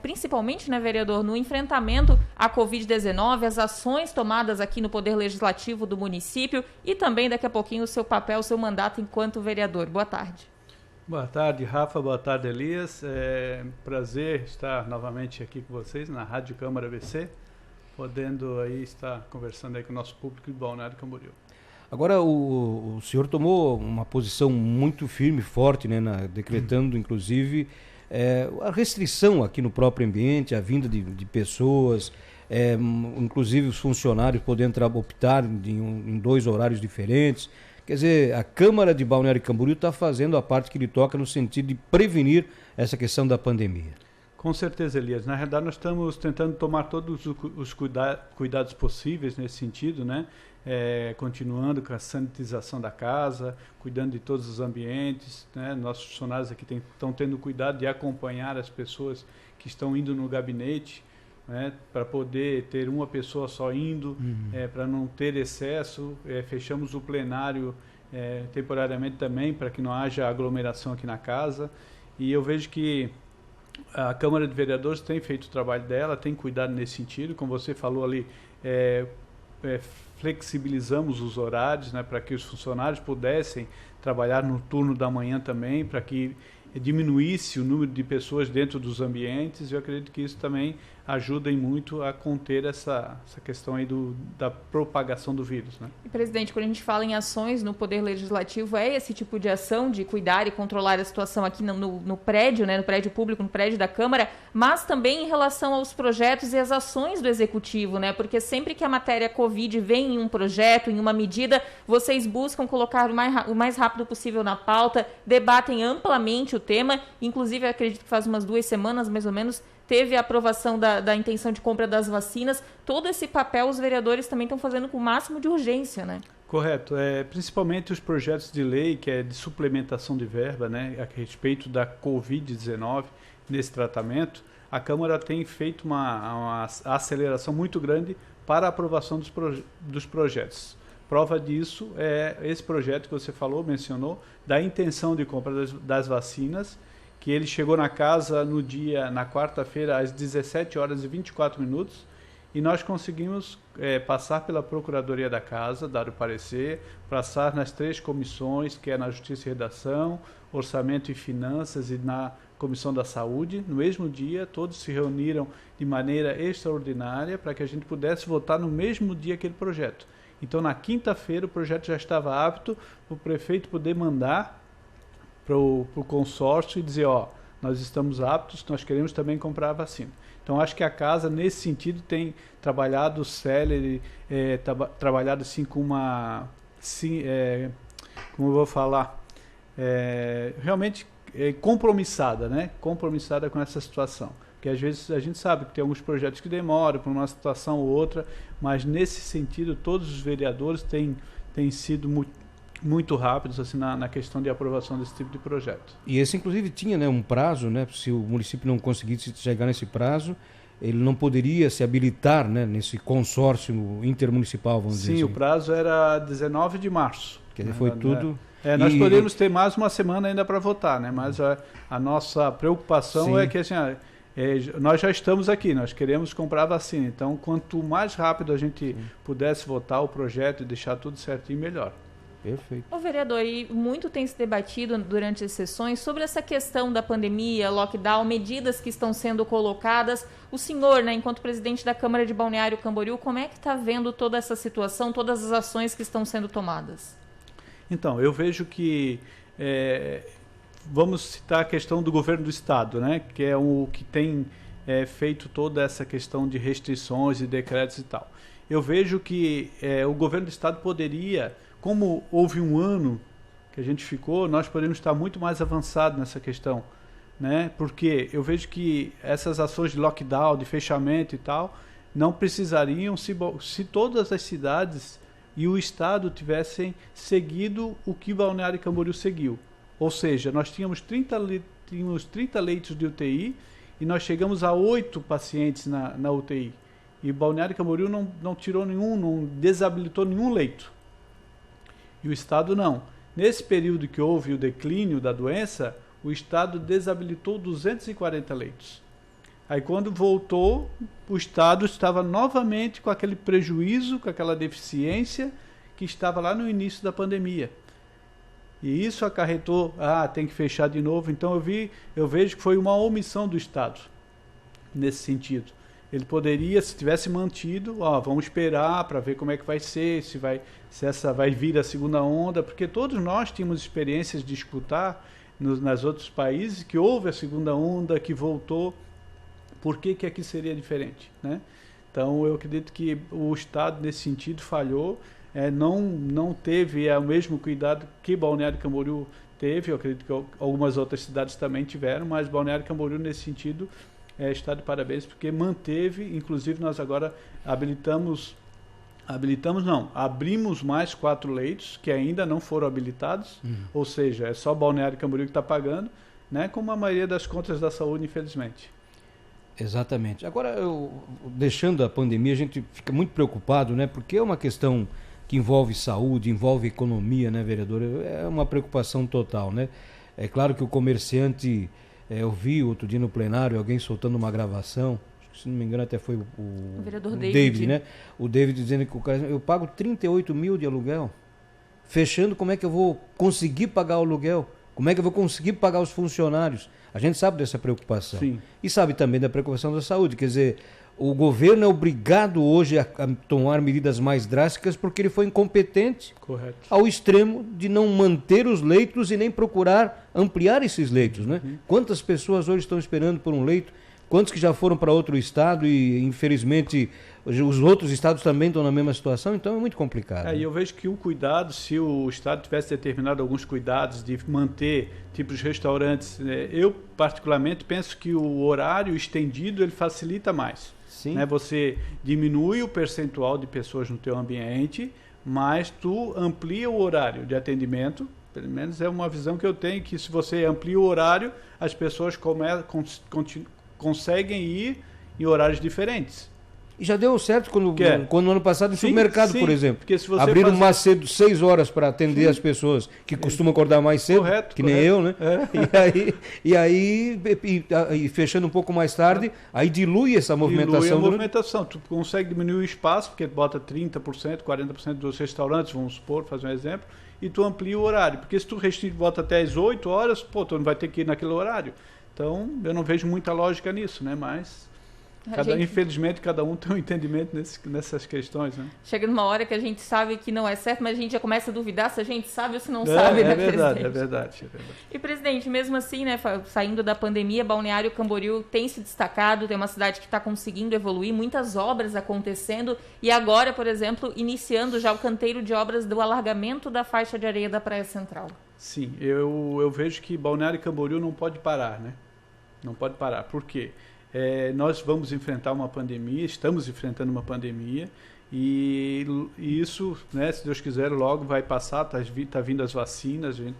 principalmente, né, vereador, no enfrentamento à Covid-19, as ações tomadas aqui no Poder Legislativo do município e também daqui a pouquinho o seu papel, o seu mandato enquanto vereador. Boa tarde. Boa tarde, Rafa. Boa tarde, Elias. É um prazer estar novamente aqui com vocês na Rádio Câmara BC, podendo aí estar conversando aí com o nosso público de Balneário Camboriú. Agora, o senhor tomou uma posição muito firme, forte, né, decretando, inclusive, a restrição aqui no próprio ambiente, a vinda de pessoas, inclusive os funcionários podendo optar em 2 horários diferentes. Quer dizer, a Câmara de Balneário Camboriú está fazendo a parte que lhe toca no sentido de prevenir essa questão da pandemia. Com certeza, Elias. Na realidade, nós estamos tentando tomar todos os cuidados possíveis nesse sentido, né? Continuando com a sanitização da casa, cuidando de todos os ambientes, né? Nossos funcionários aqui estão tendo cuidado de acompanhar as pessoas que estão indo no gabinete, né? Para poder ter uma pessoa só indo, para não ter excesso. Fechamos o plenário temporariamente também, para que não haja aglomeração aqui na casa. E eu vejo que a Câmara de Vereadores tem feito o trabalho dela, tem cuidado nesse sentido. Como você falou ali, flexibilizamos os horários, né, para que os funcionários pudessem trabalhar no turno da manhã também, para que diminuísse o número de pessoas dentro dos ambientes. Eu acredito que isso também ajuda muito a conter essa questão aí da propagação do vírus, né? E, presidente, quando a gente fala em ações no Poder Legislativo, é esse tipo de ação de cuidar e controlar a situação aqui no prédio, né, no prédio público, no prédio da Câmara, mas também em relação aos projetos e as ações do Executivo, né? Porque sempre que a matéria Covid vem em um projeto, em uma medida, vocês buscam colocar o mais rápido possível na pauta, debatem amplamente o tema. Inclusive, eu acredito que faz umas 2 semanas, mais ou menos, teve a aprovação da intenção de compra das vacinas. Todo esse papel os vereadores também estão fazendo com o máximo de urgência, né? Correto. Principalmente os projetos de lei, que é de suplementação de verba, né, a respeito da Covid-19, nesse tratamento, a Câmara tem feito uma aceleração muito grande para a aprovação dos projetos. Prova disso é esse projeto que você mencionou, da intenção de compra das vacinas, que ele chegou na casa na quarta-feira, às 17h24, e nós conseguimos passar pela Procuradoria da Casa, dar o parecer, passar nas 3 comissões, que é na Justiça e Redação, Orçamento e Finanças e na Comissão da Saúde. No mesmo dia, todos se reuniram de maneira extraordinária para que a gente pudesse votar no mesmo dia aquele projeto. Então, na quinta-feira, o projeto já estava apto para o prefeito poder mandar para o consórcio e dizer, nós estamos aptos, nós queremos também comprar a vacina. Então, acho que a Casa, nesse sentido, tem trabalhado célere, trabalhado assim com uma... como eu vou falar? Realmente compromissada, né? Compromissada com essa situação. Porque às vezes a gente sabe que tem alguns projetos que demoram por uma situação ou outra, mas nesse sentido todos os vereadores têm sido muito rápidos assim, na questão de aprovação desse tipo de projeto. E esse inclusive tinha, né, um prazo, né? Se o município não conseguisse chegar nesse prazo, ele não poderia se habilitar, né, nesse consórcio intermunicipal, vamos dizer assim. Sim, o prazo era 19 de março. Quer dizer, foi tudo... nós podemos ter mais uma semana ainda para votar, né? Mas a nossa preocupação é que assim, nós já estamos aqui, nós queremos comprar a vacina. Então, quanto mais rápido a gente pudesse votar o projeto e deixar tudo certinho, melhor. Perfeito. Ô, vereador, e muito tem se debatido durante as sessões sobre essa questão da pandemia, lockdown, medidas que estão sendo colocadas. O senhor, né, enquanto presidente da Câmara de Balneário Camboriú, como é que está vendo toda essa situação, todas as ações que estão sendo tomadas? Então, eu vejo que... vamos citar a questão do governo do estado, né, que é o que tem feito toda essa questão de restrições e decretos e tal. Eu vejo que o governo do estado poderia, como houve um ano que a gente ficou, nós poderíamos estar muito mais avançados nessa questão, né, porque eu vejo que essas ações de lockdown, de fechamento e tal, não precisariam se todas as cidades e o estado tivessem seguido o que Balneário Camboriú seguiu. Ou seja, nós tínhamos 30 leitos de UTI e nós chegamos a 8 pacientes na UTI. E Balneário Camboriú não tirou não desabilitou nenhum leito. E o Estado não. Nesse período que houve o declínio da doença, o Estado desabilitou 240 leitos. Aí quando voltou, o Estado estava novamente com aquele prejuízo, com aquela deficiência que estava lá no início da pandemia. E isso acarretou, tem que fechar de novo. Então eu vejo que foi uma omissão do Estado nesse sentido. Ele poderia, se tivesse mantido, vamos esperar para ver como é que vai ser, se essa vai vir a segunda onda, porque todos nós tínhamos experiências de escutar nas outros países que houve a segunda onda, que voltou, por que aqui seria diferente, né? Então, eu acredito que o Estado, nesse sentido, falhou, não teve o mesmo cuidado que Balneário Camboriú teve, eu acredito que algumas outras cidades também tiveram, mas Balneário Camboriú, nesse sentido, está de parabéns, porque manteve, inclusive nós agora abrimos mais 4 leitos que ainda não foram habilitados, ou seja, é só Balneário Camboriú que está pagando, né, como a maioria das contas da saúde, infelizmente. Exatamente. Agora, deixando a pandemia, a gente fica muito preocupado, né, porque é uma questão que envolve saúde, envolve economia, né, vereador? É uma preocupação total, né? É claro que o comerciante, eu vi outro dia no plenário alguém soltando uma gravação, se não me engano até foi o vereador David, né? O David dizendo que o cara, eu pago 38 mil de aluguel, fechando, como é que eu vou conseguir pagar o aluguel? Como é que eu vou conseguir pagar os funcionários? A gente sabe dessa preocupação. Sim. E sabe também da preocupação da saúde, quer dizer, o governo é obrigado hoje a tomar medidas mais drásticas porque ele foi incompetente. Correto. Ao extremo de não manter os leitos e nem procurar ampliar esses leitos, né? Quantas pessoas hoje estão esperando por um leito? Quantos que já foram para outro estado e, infelizmente, os outros estados também estão na mesma situação? Então é muito complicado. E eu vejo que o cuidado, se o estado tivesse determinado alguns cuidados de manter tipos restaurantes, eu particularmente penso que o horário estendido ele facilita mais. Sim. Né? Você diminui o percentual de pessoas no teu ambiente, mas tu amplia o horário de atendimento. Pelo menos é uma visão que eu tenho, que se você amplia o horário, as pessoas conseguem ir em horários diferentes. E já deu certo quando no ano passado, no sim, supermercado, sim, por exemplo. Porque se você abriram mais cedo, 6 horas para atender as pessoas que costumam acordar mais cedo, que nem eu, né? E aí, fechando um pouco mais tarde, aí dilui essa movimentação. Dilui a movimentação. Tu consegue diminuir o espaço, porque bota 30%, 40% dos restaurantes, vamos supor, fazer um exemplo, e tu amplia o horário. Porque se tu bota até as 8 horas, tu não vai ter que ir naquele horário. Então, eu não vejo muita lógica nisso, né? Mas, infelizmente, cada um tem um entendimento nessas questões, né? Chega numa hora que a gente sabe que não é certo, mas a gente já começa a duvidar se a gente sabe ou se não sabe, né, verdade, presidente? É verdade. E, presidente, mesmo assim, né, saindo da pandemia, Balneário Camboriú tem se destacado, tem uma cidade que está conseguindo evoluir, muitas obras acontecendo e agora, por exemplo, iniciando já o canteiro de obras do alargamento da faixa de areia da Praia Central. Sim, eu vejo que Balneário Camboriú não pode parar, né? Não pode parar. Por quê? Nós vamos enfrentar uma pandemia, estamos enfrentando uma pandemia e isso, né, se Deus quiser, logo vai passar, tá vindo as vacinas, a gente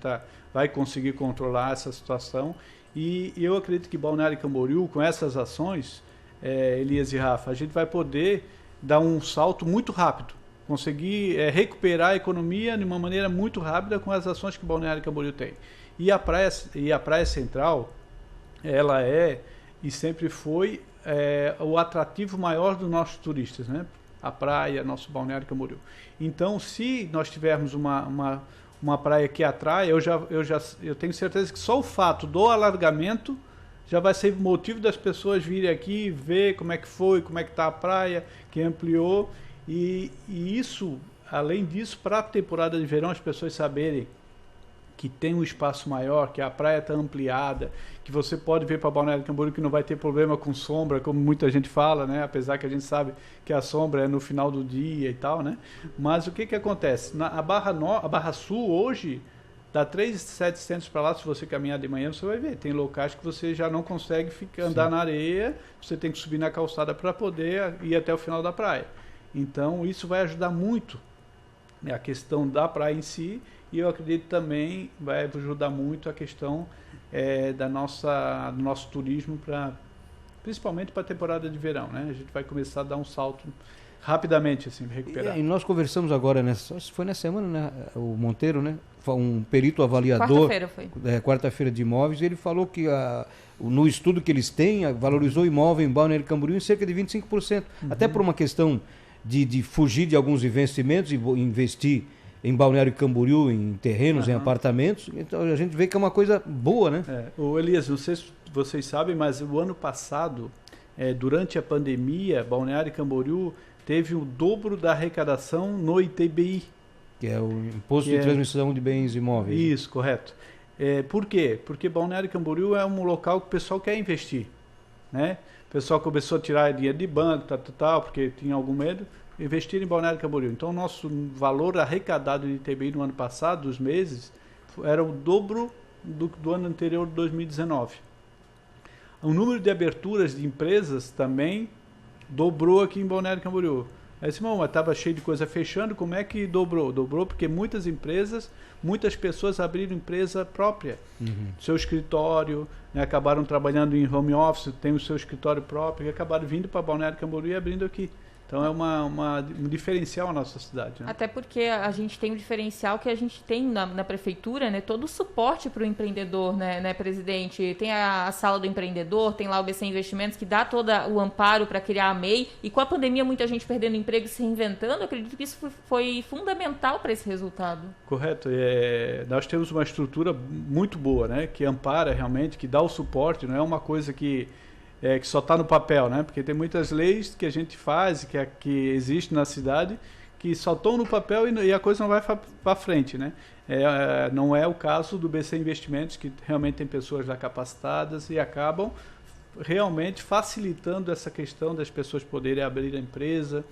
vai conseguir controlar essa situação e eu acredito que Balneário Camboriú, com essas ações, Elias e Rafa, a gente vai poder dar um salto muito rápido, conseguir recuperar a economia de uma maneira muito rápida com as ações que Balneário Camboriú tem. E a Praia Central, ela e sempre foi o atrativo maior dos nossos turistas, né? A praia, nosso Balneário Camboriú. Então, se nós tivermos uma praia que atrai, eu tenho certeza que só o fato do alargamento já vai ser motivo das pessoas virem aqui ver como é que foi, como é que está a praia, que ampliou. E isso, além disso, para a temporada de verão, as pessoas saberem que tem um espaço maior, que a praia está ampliada, que você pode vir para Balneário Camboriú que não vai ter problema com sombra, como muita gente fala, né? Apesar que a gente sabe que a sombra é no final do dia e tal, né? Mas o que acontece? A Barra Sul hoje, dá 3.700 para lá, se você caminhar de manhã, você vai ver. Tem locais que você já não consegue andar na areia, você tem que subir na calçada para poder ir até o final da praia. Então, isso vai ajudar muito, né, a questão da praia em si. E eu acredito também vai ajudar muito a questão do nosso turismo, principalmente para a temporada de verão, né? A gente vai começar a dar um salto rapidamente, assim, recuperar. E nós conversamos agora, foi na semana, né? O Monteiro, né? Um perito avaliador. Quarta-feira foi. Quarta-feira de imóveis, e ele falou que no estudo que eles têm, valorizou o imóvel em Balneário Camboriú em cerca de 25%. Até por uma questão de fugir de alguns investimentos e investir em Balneário Camboriú, em terrenos, em apartamentos. Então a gente vê que é uma coisa boa, né? O Elias, não sei se vocês sabem, mas o ano passado durante a pandemia, Balneário Camboriú teve o dobro da arrecadação no ITBI. Que é o Imposto de Transmissão de Bens Imóveis. Isso, correto. Por quê? Porque Balneário Camboriú é um local que o pessoal quer investir, né? O pessoal começou a tirar dinheiro de banco, porque tinha algum medo, investir em Balneário Camboriú. Então, o nosso valor arrecadado de ITBI no ano passado, dos meses, era o dobro do ano anterior, de 2019. O número de aberturas de empresas também dobrou aqui em Balneário Camboriú. Aí, mas estava cheio de coisa fechando, como é que dobrou? Dobrou porque muitas empresas, muitas pessoas abriram empresa própria. Seu escritório, né, acabaram trabalhando em home office, tem o seu escritório próprio, e acabaram vindo para Balneário Camboriú e abrindo aqui. Então é um diferencial na nossa cidade. Né? Até porque a gente tem um diferencial que a gente tem na prefeitura, né, todo o suporte para o empreendedor, né, presidente? Tem a sala do empreendedor, tem lá o BC Investimentos, que dá todo o amparo para criar a MEI. E com a pandemia, muita gente perdendo emprego e se reinventando, eu acredito que isso foi fundamental para esse resultado. Correto. Nós temos uma estrutura muito boa, né, que ampara realmente, que dá o suporte, não é uma coisa que só está no papel, né? Porque tem muitas leis que a gente faz, que existe na cidade, que só estão no papel e a coisa não vai para frente, né? Não é o caso do BC Investimentos, que realmente tem pessoas lá capacitadas e acabam realmente facilitando essa questão das pessoas poderem abrir a empresa,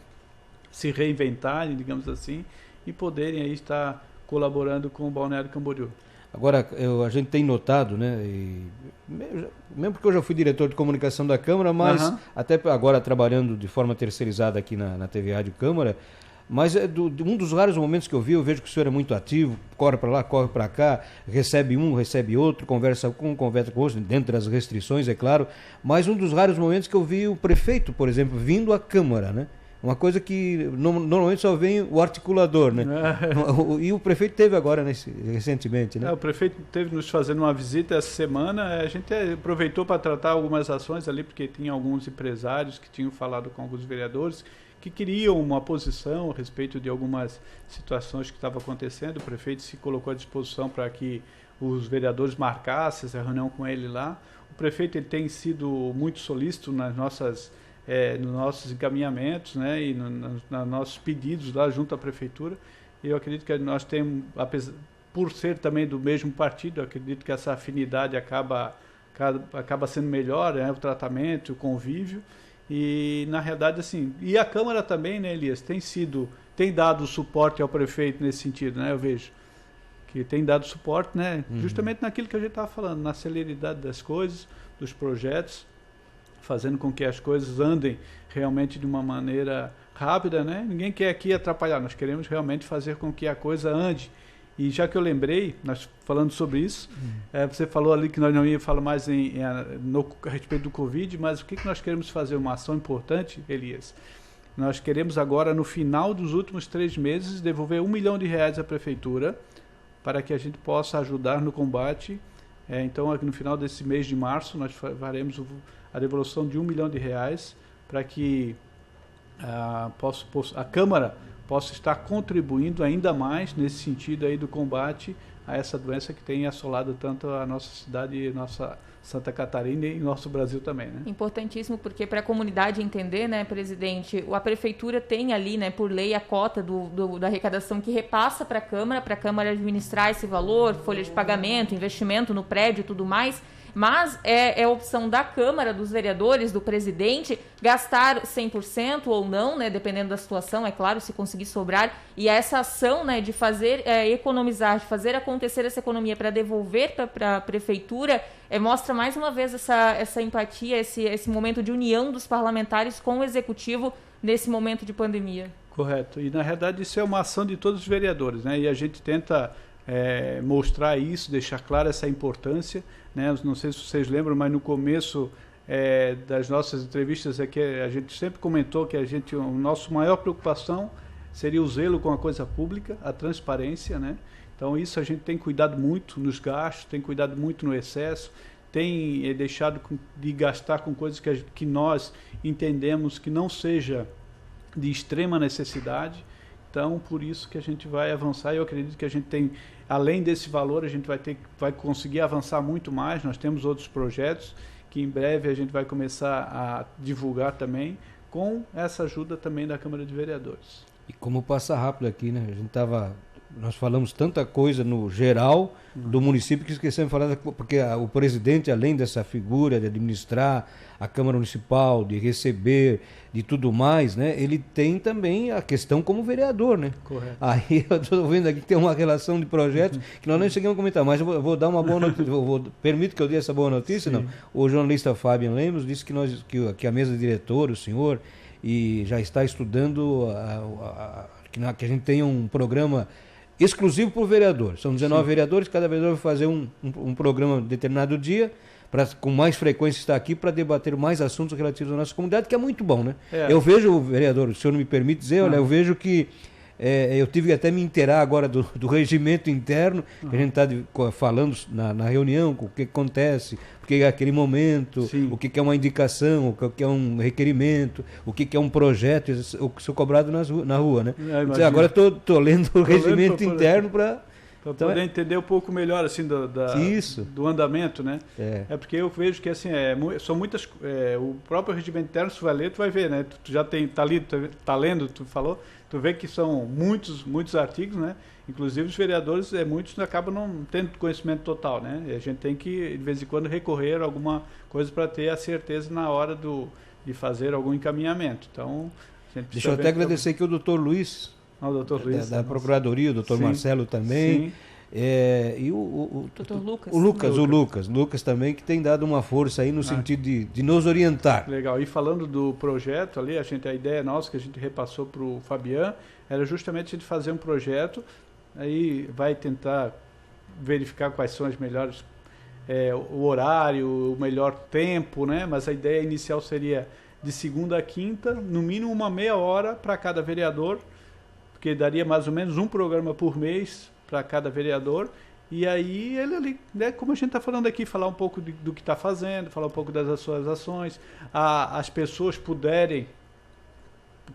se reinventarem, digamos assim, e poderem aí estar colaborando com o Balneário Camboriú. Agora, a gente tem notado, né, mesmo porque eu já fui diretor de comunicação da Câmara, mas até agora trabalhando de forma terceirizada aqui na TV Rádio Câmara, mas um dos raros momentos que eu vejo que o senhor é muito ativo, corre para lá, corre para cá, recebe um, recebe outro, conversa com o outro, dentro das restrições, é claro, mas um dos raros momentos que eu vi o prefeito, por exemplo, vindo à Câmara, né? Uma coisa que normalmente só vem o articulador, né? E o prefeito teve agora, recentemente, né? O prefeito teve nos fazendo uma visita essa semana. A gente aproveitou para tratar algumas ações ali, porque tinha alguns empresários que tinham falado com alguns vereadores que queriam uma posição a respeito de algumas situações que estavam acontecendo. O prefeito se colocou à disposição para que os vereadores marcassem essa reunião com ele lá. O prefeito ele tem sido muito solícito nas nos nossos encaminhamentos, né, e nos nossos pedidos lá junto à prefeitura. E eu acredito que nós temos, por ser também do mesmo partido, eu acredito que essa afinidade acaba sendo melhor, né, o tratamento, o convívio. E na realidade assim, e a Câmara também, né, Elias, tem dado suporte ao prefeito nesse sentido, né? Eu vejo que tem dado suporte, né, justamente naquilo que a gente estava falando, na celeridade das coisas, dos projetos, fazendo com que as coisas andem realmente de uma maneira rápida, né? Ninguém quer aqui atrapalhar, nós queremos realmente fazer com que a coisa ande. E já que eu lembrei, nós falando sobre isso, você falou ali que nós não íamos falar mais a respeito do Covid, mas o que nós queremos fazer? Uma ação importante, Elias. Nós queremos agora, no final dos últimos 3 meses, devolver R$1 milhão à Prefeitura, para que a gente possa ajudar no combate. Então, aqui no final desse mês de março, nós faremos a devolução de R$1 milhão para que a Câmara possa estar contribuindo ainda mais nesse sentido aí do combate a essa doença que tem assolado tanto a nossa cidade, nossa Santa Catarina e nosso Brasil também, né? Importantíssimo, porque para a comunidade entender, né, presidente, a prefeitura tem ali, né, por lei, a cota da arrecadação que repassa para a Câmara administrar esse valor, folha de pagamento, investimento no prédio e tudo mais. Mas é opção da Câmara, dos vereadores, do presidente, gastar 100% ou não, né, dependendo da situação, é claro, se conseguir sobrar. E essa ação, né, de fazer economizar, de fazer acontecer essa economia para devolver para a Prefeitura, mostra mais uma vez essa empatia, esse momento de união dos parlamentares com o Executivo nesse momento de pandemia. Correto. E, na realidade, isso é uma ação de todos os vereadores, né? E a gente tenta mostrar isso, deixar clara essa importância, né? Não sei se vocês lembram, mas no começo das nossas entrevistas aqui, a gente sempre comentou que a nossa maior preocupação seria o zelo com a coisa pública, a transparência, né? Então isso a gente tem cuidado muito nos gastos, tem cuidado muito no excesso, tem deixado de gastar com coisas que nós entendemos que não seja de extrema necessidade. Então, por isso que a gente vai avançar. Eu acredito que a gente tem, além desse valor, a gente vai conseguir avançar muito mais. Nós temos outros projetos que em breve a gente vai começar a divulgar também, com essa ajuda também da Câmara de Vereadores. E como passa rápido aqui, né? Nós falamos tanta coisa no geral do município que esquecemos de falar, porque o presidente, além dessa figura de administrar a Câmara Municipal, de receber, de tudo mais, né? Ele tem também a questão como vereador, né? Correto. Aí eu estou vendo aqui que tem uma relação de projetos que nós nem chegamos a comentar, mas eu vou dar uma boa notícia, permito que eu dê essa boa notícia, Sim. não? O jornalista Fabian Lemos disse que a mesa diretora, o senhor, e já está estudando que a gente tenha um programa exclusivo para o vereador. São 19 vereadores, cada vereador vai fazer um programa determinado dia, com mais frequência estar aqui para debater mais assuntos relativos à nossa comunidade, que é muito bom, né? Eu vejo, vereador, o senhor não me permite dizer, olha, eu vejo que eu tive que até me inteirar agora do regimento interno, que a gente está falando na reunião, o que acontece, o que é aquele momento, o que é uma indicação, o que é um requerimento, o que é um projeto, o que sou cobrado na rua, né? Agora estou lendo o regimento interno para poder entender um pouco melhor assim do andamento, né? É porque eu vejo que assim são muitas, o próprio regimento interno, se vai ler, tu vai ver, né? Tu já tá lendo, tu falou, tu vê que são muitos artigos, né? Inclusive os vereadores, muitos acabam não tendo conhecimento total, né? E a gente tem que, de vez em quando, recorrer a alguma coisa para ter a certeza na hora de fazer algum encaminhamento. Então, deixa eu até agradecer aqui o doutor Luiz, da Procuradoria, o doutor Marcelo também. E o Lucas também, que tem dado uma força aí no sentido de nos orientar. Legal. E falando do projeto ali, a ideia nossa que a gente repassou para o Fabian era justamente a gente fazer um projeto, aí vai tentar verificar quais são as melhores, o horário, o melhor tempo, né? Mas a ideia inicial seria de segunda a quinta, no mínimo uma meia hora para cada vereador, porque daria mais ou menos um programa por mês para cada vereador, e aí ele ali, né, como a gente está falando aqui, falar um pouco do que está fazendo, falar um pouco das suas ações, as pessoas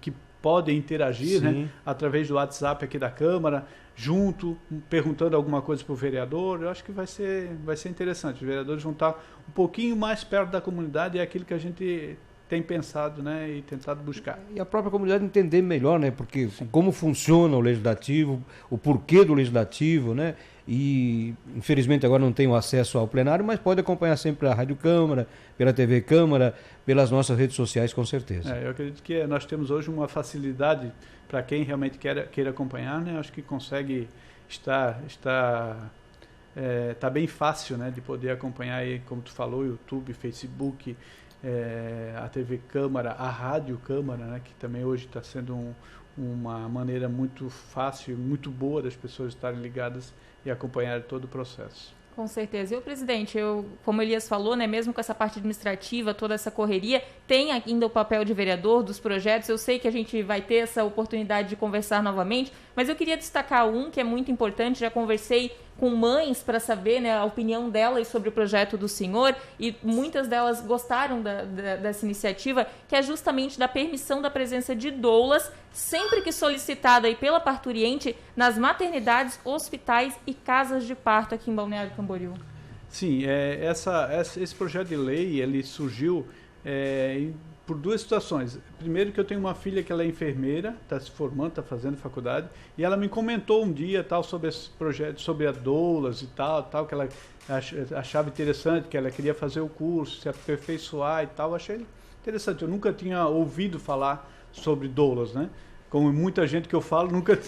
que podem interagir, né, através do WhatsApp aqui da Câmara, junto, perguntando alguma coisa para o vereador. Eu acho que vai ser interessante. Os vereadores vão estar um pouquinho mais perto da comunidade, é aquilo que a gente tem pensado, né, e tentado buscar. E a própria comunidade entender melhor, né, porque como funciona o legislativo, o porquê do legislativo, né, e infelizmente agora não tenho acesso ao plenário, mas pode acompanhar sempre a Rádio Câmara, pela TV Câmara, pelas nossas redes sociais, com certeza. Eu acredito que nós temos hoje uma facilidade para quem realmente queira acompanhar, né, acho que consegue tá bem fácil, né, de poder acompanhar aí, como tu falou, YouTube, Facebook, a TV Câmara, a Rádio Câmara, né, que também hoje está sendo uma maneira muito fácil, muito boa das pessoas estarem ligadas e acompanhar todo o processo. Com certeza. E o presidente, como o Elias falou, né, mesmo com essa parte administrativa, toda essa correria, tem ainda o papel de vereador dos projetos. Eu sei que a gente vai ter essa oportunidade de conversar novamente, mas eu queria destacar um que é muito importante. Já conversei com mães para saber, né, a opinião delas sobre o projeto do senhor, e muitas delas gostaram dessa iniciativa, que é justamente da permissão da presença de doulas, sempre que solicitada aí pela parturiente, nas maternidades, hospitais e casas de parto aqui em Balneário Camboriú. Sim, esse projeto de lei ele surgiu por duas situações. Primeiro, que eu tenho uma filha que ela é enfermeira, está se formando, está fazendo faculdade, e ela me comentou um dia tal sobre esse projeto, sobre a doulas e tal, que ela achava interessante, que ela queria fazer o curso, se aperfeiçoar e tal. Achei interessante. Eu nunca tinha ouvido falar sobre doulas, né? Como muita gente que eu falo, nunca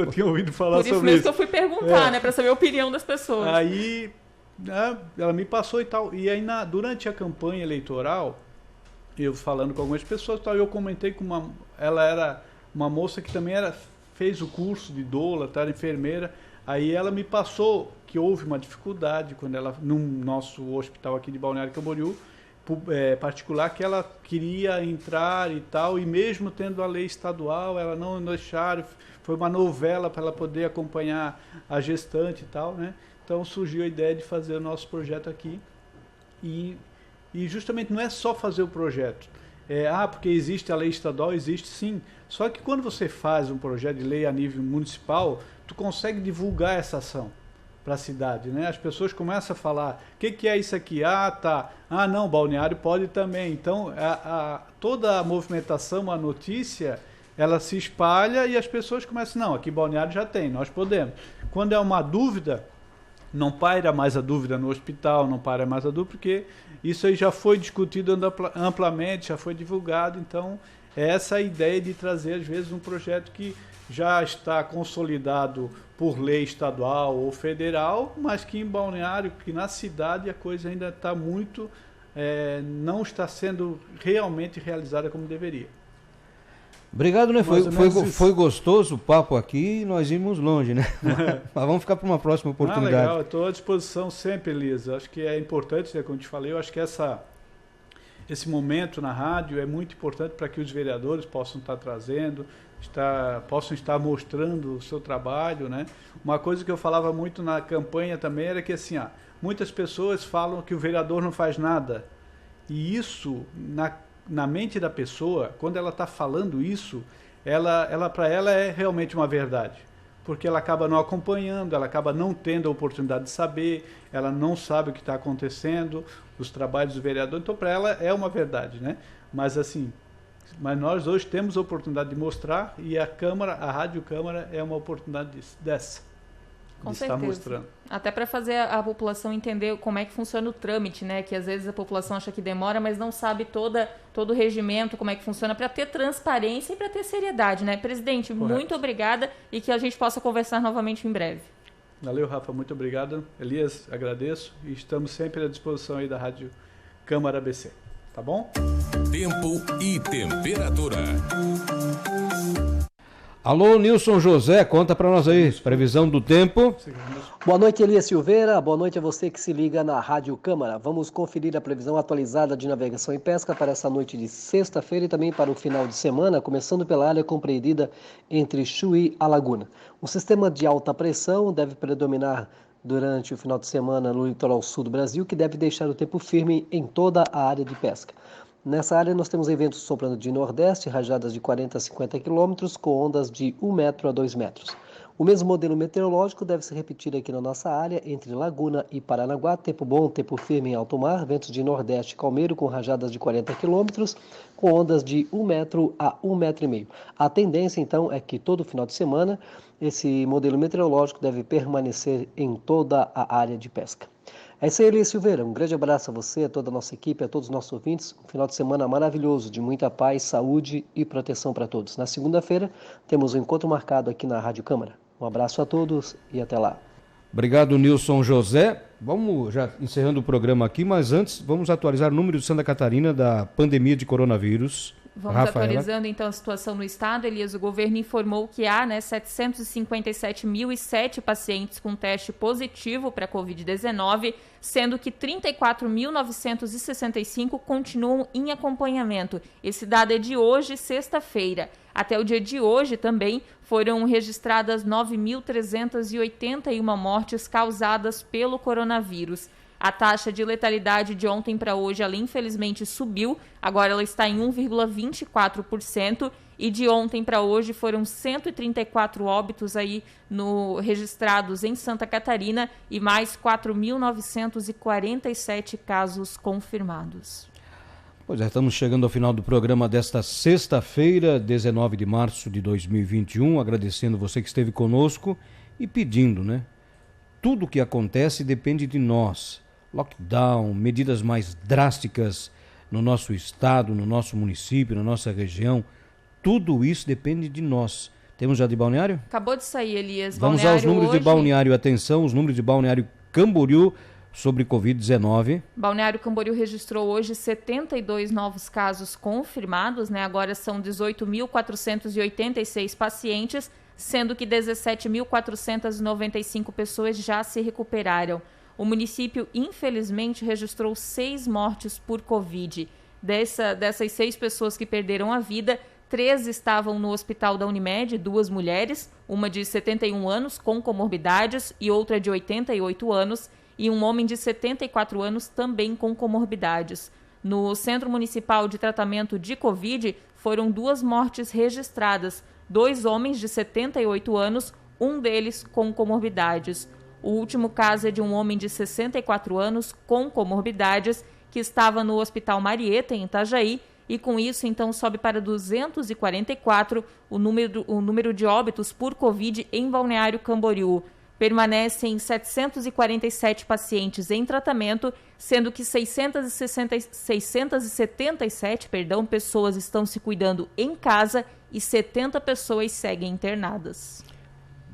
tinha ouvido falar sobre isso. Por isso mesmo que eu fui perguntar, né, para saber a opinião das pessoas. Aí, ela me passou e tal. E aí, durante a campanha eleitoral, eu falando com algumas pessoas, eu comentei com ela era uma moça que também fez o curso de doula, era enfermeira. Aí ela me passou que houve uma dificuldade quando ela, no nosso hospital aqui de Balneário Camboriú, particular, que ela queria entrar e tal, e mesmo tendo a lei estadual, ela não deixaram, foi uma novela para ela poder acompanhar a gestante e tal, né? Então surgiu a ideia de fazer o nosso projeto aqui, e justamente não é só fazer o projeto, porque existe a lei estadual, existe sim, só que quando você faz um projeto de lei a nível municipal, tu consegue divulgar essa ação. para a cidade, né? As pessoas começam a falar, o que é isso aqui? Ah, tá. Ah, não, Balneário pode também. Então, toda a movimentação, a notícia, ela se espalha e as pessoas começam, não, aqui Balneário já tem, nós podemos. Quando é uma dúvida, não paira mais a dúvida no hospital, não paira mais a dúvida, porque isso aí já foi discutido amplamente, já foi divulgado, então é essa a ideia de trazer, às vezes, um projeto que já está consolidado por lei estadual ou federal, mas que em Balneário, que na cidade a coisa ainda está muito, não está sendo realmente realizada como deveria. Obrigado, né? Foi gostoso o papo aqui e nós íamos longe, né? Mas vamos ficar para uma próxima oportunidade. Legal, estou à disposição sempre, Elisa. Acho que é importante, né, como eu te falei, eu acho que esse momento na rádio é muito importante para que os vereadores possam estar trazendo, possam estar mostrando o seu trabalho, né? Uma coisa que eu falava muito na campanha também era que assim, muitas pessoas falam que o vereador não faz nada. E isso, na mente da pessoa, quando ela está falando isso, para ela é realmente uma verdade. Porque ela acaba não acompanhando, ela acaba não tendo a oportunidade de saber, ela não sabe o que está acontecendo, os trabalhos do vereador, então para ela é uma verdade, né? Mas nós hoje temos a oportunidade de mostrar e a Rádio Câmara é uma oportunidade dessa. Com certeza. Estar mostrando. Até para fazer a população entender como é que funciona o trâmite, né? Que às vezes a população acha que demora, mas não sabe todo o regimento, como é que funciona, para ter transparência e para ter seriedade, né? Presidente, correto. Muito obrigada e que a gente possa conversar novamente em breve. Valeu, Rafa, muito obrigado. Elias, agradeço e estamos sempre à disposição aí da Rádio Câmara ABC. Tá bom? Tempo e temperatura. Alô, Nilson José, conta para nós aí, previsão do tempo. Boa noite, Elias Silveira. Boa noite a você que se liga na Rádio Câmara. Vamos conferir a previsão atualizada de navegação e pesca para essa noite de sexta-feira e também para o final de semana, começando pela área compreendida entre Chuí e Laguna. Um sistema de alta pressão deve predominar durante o final de semana no litoral sul do Brasil, que deve deixar o tempo firme em toda a área de pesca. Nessa área nós temos ventos soprando de nordeste, rajadas de 40 a 50 km, com ondas de 1 metro a 2 metros. O mesmo modelo meteorológico deve se repetir aqui na nossa área, entre Laguna e Paranaguá. Tempo bom, tempo firme em alto mar, ventos de nordeste calmeiro com rajadas de 40 km, com ondas de 1 metro a 1,5 metro. A tendência, então, é que todo final de semana esse modelo meteorológico deve permanecer em toda a área de pesca. É isso aí, Elias Silveira. Um grande abraço a você, a toda a nossa equipe, a todos os nossos ouvintes. Um final de semana maravilhoso, de muita paz, saúde e proteção para todos. Na segunda-feira, temos um encontro marcado aqui na Rádio Câmara. Um abraço a todos e até lá. Obrigado, Nilson José. Vamos já encerrando o programa aqui, mas antes vamos atualizar o número de Santa Catarina da pandemia de coronavírus. Vamos atualizando então a situação no estado. Elias, o governo informou que há 757.007 pacientes com teste positivo para a Covid-19, sendo que 34.965 continuam em acompanhamento. Esse dado é de hoje, sexta-feira. Até o dia de hoje também foram registradas 9.381 mortes causadas pelo coronavírus. A taxa de letalidade de ontem para hoje, ela infelizmente subiu, agora ela está em 1,24%, e de ontem para hoje foram 134 óbitos aí registrados em Santa Catarina e mais 4.947 casos confirmados. Pois é, estamos chegando ao final do programa desta sexta-feira, 19 de março de 2021, agradecendo você que esteve conosco e pedindo, né? Tudo o que acontece depende de nós. Lockdown, medidas mais drásticas no nosso estado, no nosso município, na nossa região, tudo isso depende de nós. Temos já de Balneário? Acabou de sair, Elias. Vamos aos números de Balneário. Atenção, os números de Balneário Camboriú sobre Covid-19. Balneário Camboriú registrou hoje 72 novos casos confirmados, né? Agora são 18.486 pacientes, sendo que 17.495 pessoas já se recuperaram. O município, infelizmente, registrou 6 mortes por Covid. Dessas 6 pessoas que perderam a vida, 3 estavam no hospital da Unimed, 2 mulheres, uma de 71 anos com comorbidades e outra de 88 anos, e um homem de 74 anos também com comorbidades. No Centro Municipal de Tratamento de Covid, foram 2 mortes registradas, 2 homens de 78 anos, um deles com comorbidades. O último caso é de um homem de 64 anos com comorbidades que estava no Hospital Marieta, em Itajaí, e com isso, então, sobe para 244 o número de óbitos por Covid em Balneário Camboriú. Permanecem 747 pacientes em tratamento, sendo que 677 pessoas estão se cuidando em casa e 70 pessoas seguem internadas.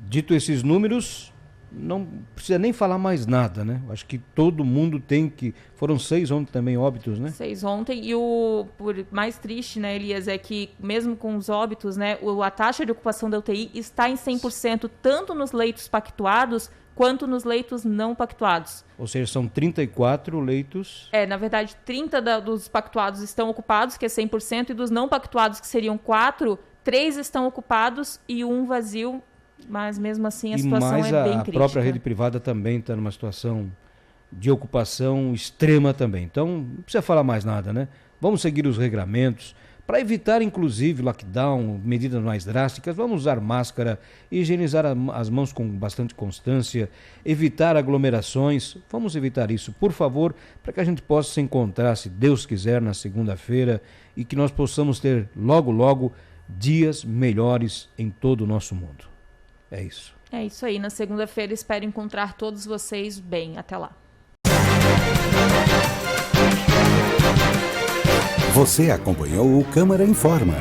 Dito esses números, não precisa nem falar mais nada, né? Acho que todo mundo tem que... Foram 6 ontem também óbitos, né? 6 ontem, e o mais triste, né, Elias, é que mesmo com os óbitos, né, a taxa de ocupação da UTI está em 100%, tanto nos leitos pactuados quanto nos leitos não pactuados. Ou seja, são 34 leitos... Na verdade, 30 dos pactuados estão ocupados, que é 100%, e dos não pactuados, que seriam 4, 3 estão ocupados e 1 vazio. Mas mesmo assim a situação é bem crítica. A própria rede privada também está numa situação de ocupação extrema também. Então não precisa falar mais nada, né? Vamos seguir os regramentos para evitar inclusive lockdown, medidas mais drásticas. Vamos usar máscara, higienizar as mãos com bastante constância, evitar aglomerações. Vamos evitar isso, por favor, para que a gente possa se encontrar, se Deus quiser, na segunda-feira e que nós possamos ter logo dias melhores em todo o nosso mundo. É isso. É isso aí. Na segunda-feira espero encontrar todos vocês bem. Até lá. Você acompanhou o Câmara Informa.